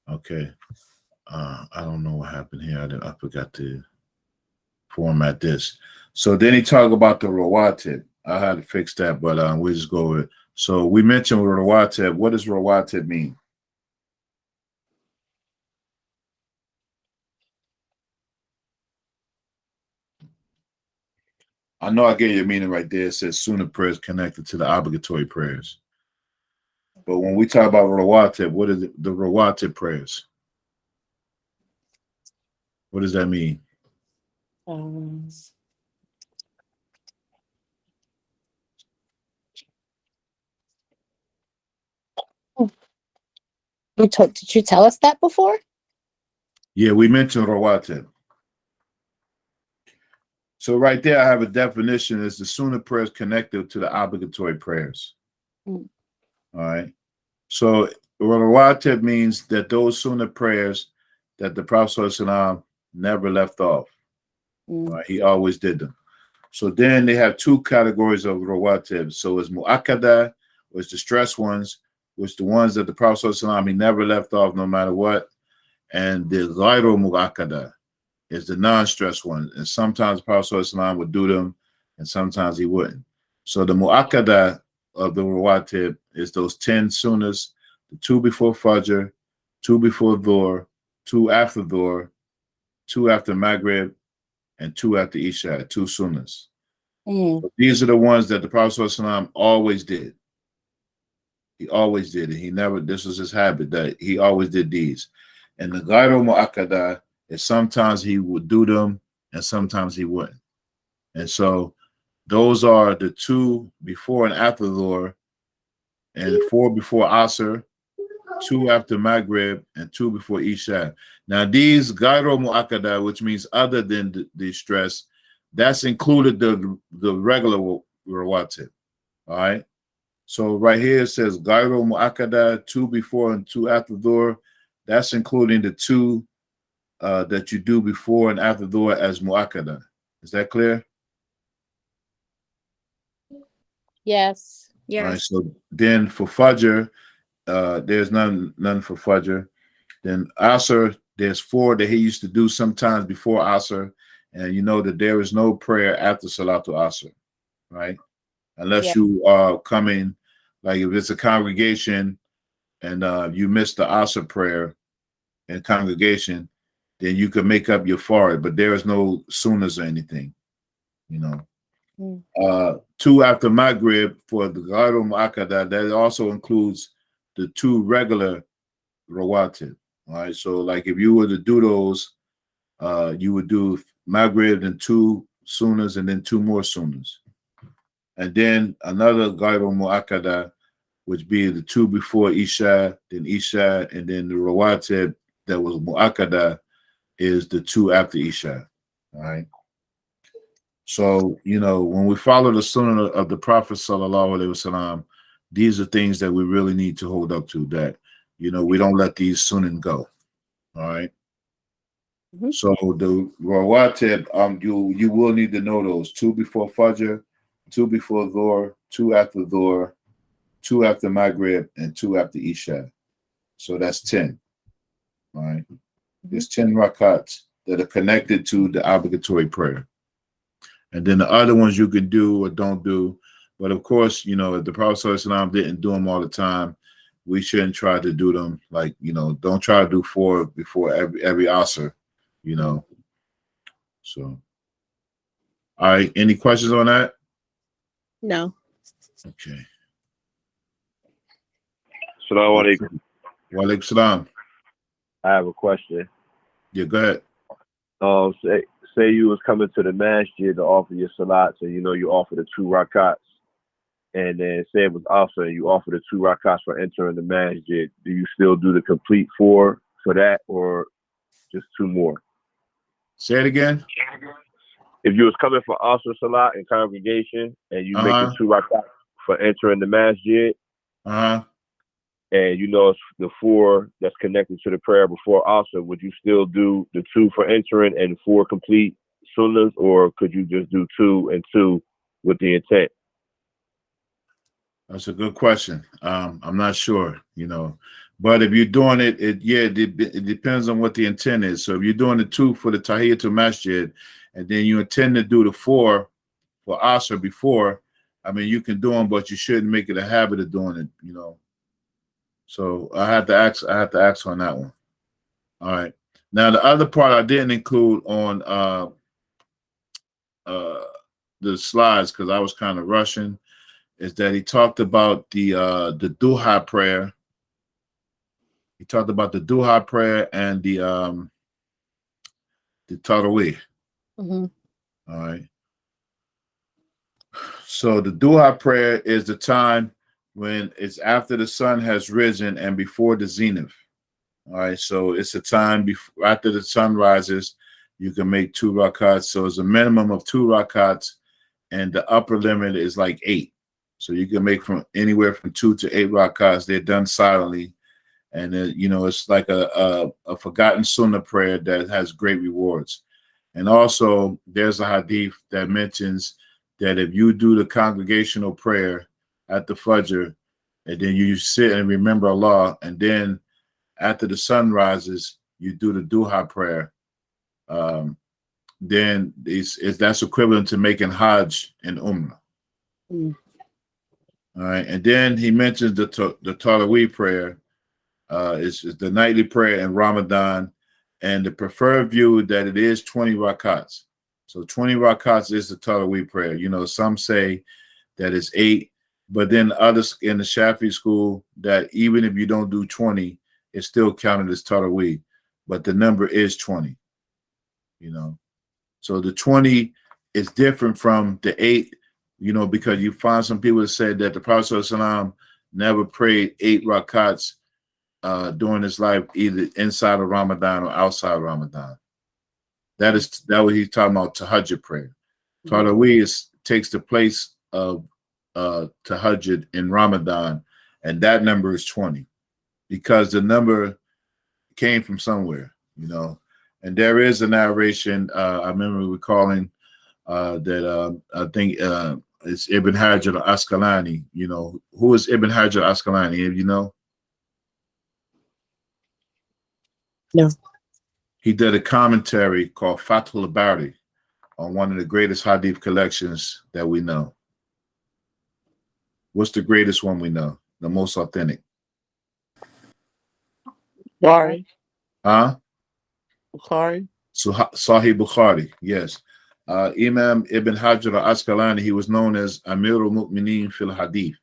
Okay. I don't know what happened here. I forgot to format this. So then he talked about the rawatib. I had to fix that, but we'll just go with it. So we mentioned rawatib. What does rawatib mean? I know I gave you a meaning right there. It says Sunnah prayers connected to the obligatory prayers. But when we talk about rawatib, what is the rawatib prayers? What does that mean? Did you tell us that before? Yeah, we mentioned rawatib. So right there, I have a definition as the Sunnah prayers connected to the obligatory prayers. Mm. All right. So rawatib means that those Sunnah prayers that the Prophet ﷺ never left off. Mm. Right? He always did them. So then they have 2 categories of rawatib. So it's mu'akkada, which the stress ones, which the ones that the Prophet ﷺ he never left off no matter what. and the Ghayru Mu'akkada is the non-stress one. And sometimes the Prophet ﷺ would do them, and sometimes he wouldn't. So the Mu'akkada of the Rawatib is those 10 sunnahs, the 2 before Fajr, 2 before Dhuhr, 2 after Dhuhr, 2 after Maghrib, and 2 after Isha, 2 sunnahs. So these are the ones that the Prophet ﷺ always did. He always did it. He never, this was his habit that he always did these. And the Ghayru Mu'akkada is sometimes he would do them and sometimes he wouldn't. And so those are the 2 before and after Dhuhr, and 4 before Asr, 2 after Maghrib, and 2 before Isha. Now these Ghayru Mu'akkada, which means other than the stress, that's included the regular Rawatib. All right. So right here it says Ghayru Mu'akkada, 2 before and 2 after Dhuhr. That's including the 2 that you do before and after Dhuhr as Mu'akkada. Is that clear? Yes. Yes. All right, so then for Fajr, there's none for Fajr. Then Asr, there's 4 that he used to do sometimes before Asr, and you know that there is no prayer after Salatul Asr, right? Unless you are coming, like if it's a congregation and you miss the Asr prayer in congregation, then you can make up your fard, but there is no sunnahs or anything, you know. 2 after Maghrib for the Ghayru Mu'akkada, that also includes the 2 regular Rawatib. All right, so like if you were to do those, you would do Maghrib and 2 sunnahs and then 2 more sunnahs. And then another Ghayru Mu'akkada, which be the 2 before Isha, then Isha, and then the Rawatib that was Mu'akkada is the 2 after Isha. All right. So, you know, when we follow the sunnah of the Prophet sallallahu alaihi wasallam, these are things that we really need to hold up to, that, you know, we don't let these sunnah go. All right. So the Rawatib, you will need to know those: 2 before Fajr, 2 before Dhuhr, 2 after Dhuhr, 2 after Maghrib, and 2 after Isha. So that's 10. All right. There's 10 rakats that are connected to the obligatory prayer. And then the other ones you can do or don't do. But of course, you know, if the Prophet ﷺ didn't do them all the time, we shouldn't try to do them. Like, you know, don't try to do 4 before every Asr, you know. So, all right. Any questions on that? No. Okay. Assalamu alaikum. Wa alaikum salam. I have a question. Yeah, go ahead. Say you was coming to the Masjid to offer your Salat, and you know you offer the 2 rakats, and then say it was Asr and you offer the 2 rakats for entering the Masjid. Do you still do the complete 4 for that, or just 2 more? Say it again. If you was coming for Asr Salat in congregation and you make the 2 rakats for entering the Masjid, and you know it's the 4 that's connected to the prayer before Asr, would you still do the 2 for entering and 4 complete sunnahs, or could you just do 2 and 2 with the intent? That's a good question. I'm not sure, you know, but if you're doing it, it depends on what the intent is. So if you're doing the 2 for the Tahiyatul Masjid, and then you intend to do the 4 for Asr before, I mean, you can do them, but you shouldn't make it a habit of doing it, you know. So I have to ask on that one. All right. Now the other part I didn't include on the slides because I was kind of rushing, is that he talked about the Duha prayer. He talked about the Duha prayer and the Tarawih. All right. So the Duha prayer is the time when it's after the sun has risen and before the zenith. All right, so it's a time before, after the sun rises, you can make 2 rakats. So it's a minimum of 2 rakats, and the upper limit is like 8. So you can make from anywhere from 2 to 8 rakats. They're done silently, and you know, it's like a forgotten sunnah prayer that has great rewards. And also, there's a hadith that mentions that if you do the congregational prayer at the Fajr, and then you sit and remember Allah, and then after the sun rises, you do the duha prayer, then that's equivalent to making Hajj and Umrah. Mm. All right, and then he mentions the Taraweeh prayer. Is the nightly prayer in Ramadan, and the preferred view that it is 20 rakats. So 20 rakats is the Taraweeh prayer. You know, some say that it's 8, but then others in the Shafi school that even if you don't do 20, it's still counted as Taraweeh, but the number is 20. You know, so the 20 is different from the 8. You know, because you find some people that said that the Prophet ﷺ never prayed 8 rakats during his life, either inside of Ramadan or outside of Ramadan. That what he's talking about, tahajjud prayer. Taraweeh takes the place of tahajjud in Ramadan, and that number is 20 because the number came from somewhere, you know. And there is a narration, I remember recalling that I think it's Ibn Hajar al-Asqalani. You know, who is Ibn Hajar al-Asqalani? You know? No. He did a commentary called Fathul al-Bari on one of the greatest hadith collections that we know. What's the greatest one we know? The most authentic? Bukhari. Huh? Bukhari. Sahih Bukhari, yes. Imam Ibn Hajar al-Asqalani, he was known as Amirul Mu'mineen fil Hadith.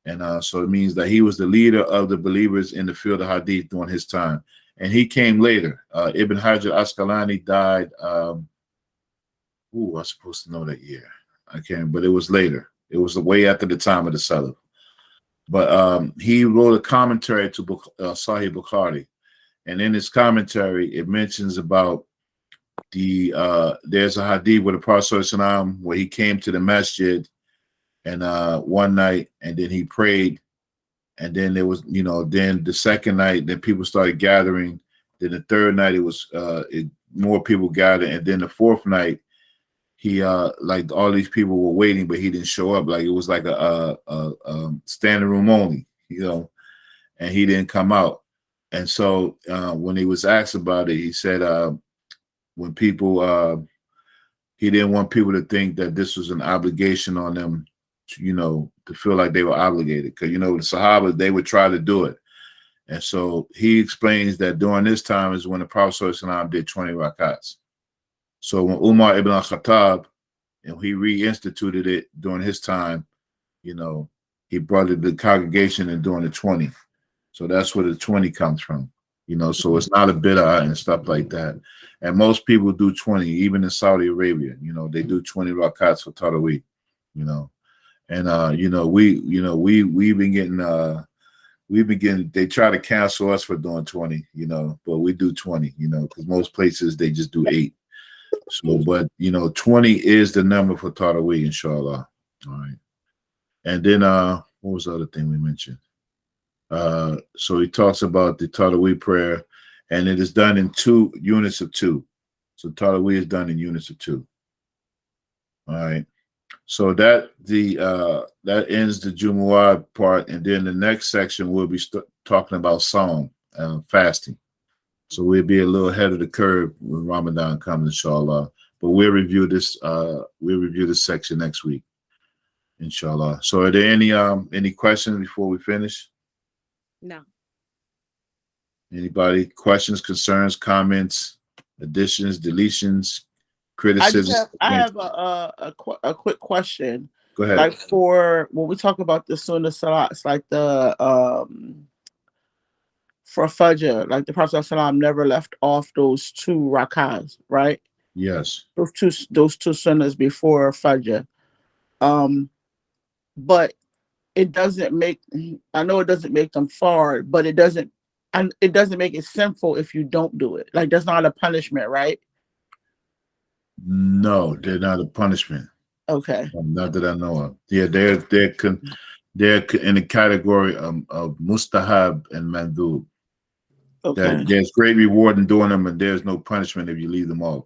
And so it means that he was the leader of the believers in the field of Hadith during his time. And he came later. Ibn Hajar al-Asqalani died, I'm supposed to know that year. I can't, but it was later. It was way after the time of the Salaf. But he wrote a commentary to Sahih Bukhari. And in his commentary, it mentions about there's a hadith with the Prophet ﷺ where he came to the Masjid and one night, and then he prayed, and then there was, you know, then the second night, then people started gathering. Then the third night, it was more people gathered, and then the fourth night, he like all these people were waiting, but he didn't show up. Like it was like a standing room only, you know, and he didn't come out. And so when he was asked about it, he said when people he didn't want people to think that this was an obligation on them, you know, to feel like they were obligated. Because, you know, the Sahaba, they would try to do it. And so he explains that during this time is when the Prophet ﷺ did 20 rakats. So when Umar ibn al-Khattab, and he reinstituted it during his time, you know, he brought it to the congregation and doing the 20. So that's where the 20 comes from, you know, so it's not a bid'ah and stuff like that. And most people do 20, even in Saudi Arabia, you know, they do 20 rakats for Taraweeh, you know. And you know, we've been getting they try to cancel us for doing 20, you know, but we do 20, you know, because most places they just do 8. So, but you know, 20 is the number for Taraweeh, inshallah. All right. And then what was the other thing we mentioned? So he talks about the Taraweeh prayer, and it is done in 2 units of 2. So Taraweeh is done in units of 2. All right. So that ends the Jumu'ah part, and then the next section we'll be talking about Psalm fasting. So we'll be a little ahead of the curve when Ramadan comes, inshallah. But we'll review this section next week, inshallah. So are there any questions before we finish? No. Anybody? Questions, concerns, comments, additions, deletions, criticisms? I have a quick question. Go ahead. Like for when we talk about the Sunnah Salats, like the for Fajr, like the Prophet ﷺ never left off those 2 rakahs, right? Yes. Those two sunnahs before Fajr. But it doesn't make, I know it doesn't make them far, but it doesn't make it sinful if you don't do it. Like that's not a punishment, right? No, they're not a punishment. Okay. Not that I know of. Yeah, they're in the category of mustahab and mandub. Okay. There's great reward in doing them, and there's no punishment if you leave them off.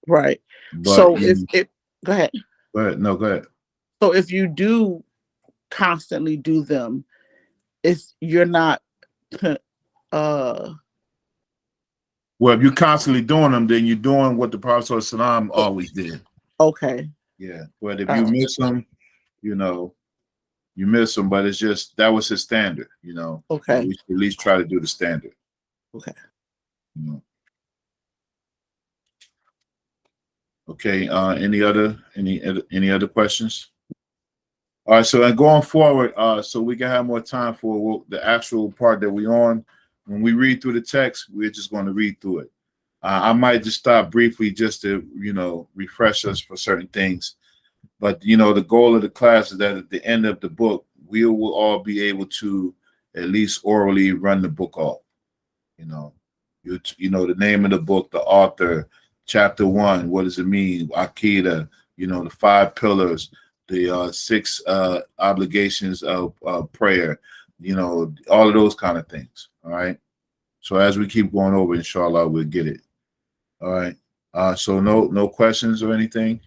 Right. But so if it go ahead. Go ahead. No, go ahead. So if you do constantly do them, you're not Well, if you're constantly doing them, then you're doing what the Prophet ﷺ always did. Okay. Yeah. But if you miss them, you know, you miss them, but it's just that was his standard, you know. Okay. We should at least try to do the standard. Okay. You know. Okay. Any other questions? All right. So and going forward, so we can have more time for the actual part that we're on. When we read through the text, we're just going to read through it. I might just stop briefly just to, you know, refresh us for certain things. But, you know, the goal of the class is that at the end of the book, we will all be able to at least orally run the book off. You know, you know, the name of the book, the author, chapter 1, what does it mean? Aqidah, you know, the 5 pillars, the 6 obligations of prayer, you know, all of those kind of things. All right. So as we keep going over, inshallah, we'll get it. All right. So no questions or anything?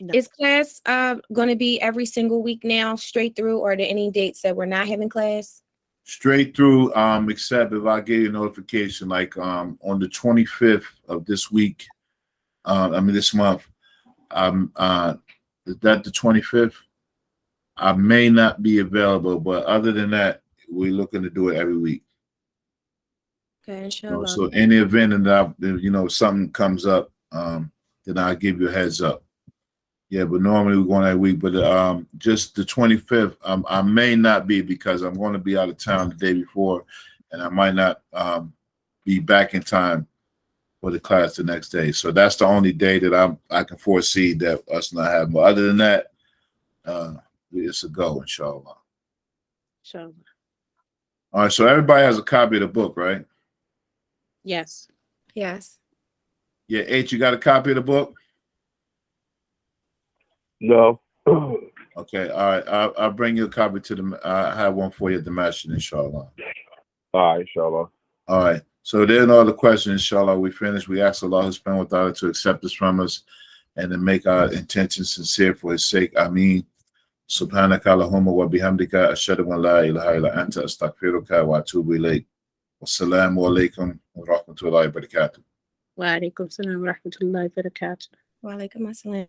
No. Is class going to be every single week now, straight through, or are there any dates that we're not having class? Straight through, except if I get a notification, like on the 25th of this week, this month, is that the 25th? I may not be available, but other than that, we're looking to do it every week. Okay, You know, inshallah. so any event that you know, something comes up, then I'll give you a heads up. Yeah, but normally we're going every week. But just the 25th, I may not be because I'm going to be out of town the day before, and I might not be back in time for the class the next day. So that's the only day that I can foresee that us not having. But other than that, it's a go, inshallah. Inshallah. All right, so everybody has a copy of the book, right? Yes. Yes. Yeah, H, you got a copy of the book? No. Okay, all right. I'll bring you a copy to the. I have one for you at the Masjid, inshallah. All right, inshallah. All right. So there are no other questions, inshallah. We finished. We ask Allah subhanahu wa ta'ala to accept this from us and to make our intentions sincere for his sake. Ameen. Subhanaka Allahumma wa bihamdika ashhadu an la ilaha illa anta astaghfiruka wa atubu ilayk. Wassalamu alaikum wa rahmatullahi wa barakatuh. Wa alaikum salam wa rahmatullahi wa barakatuh. Wa alaikum assalam.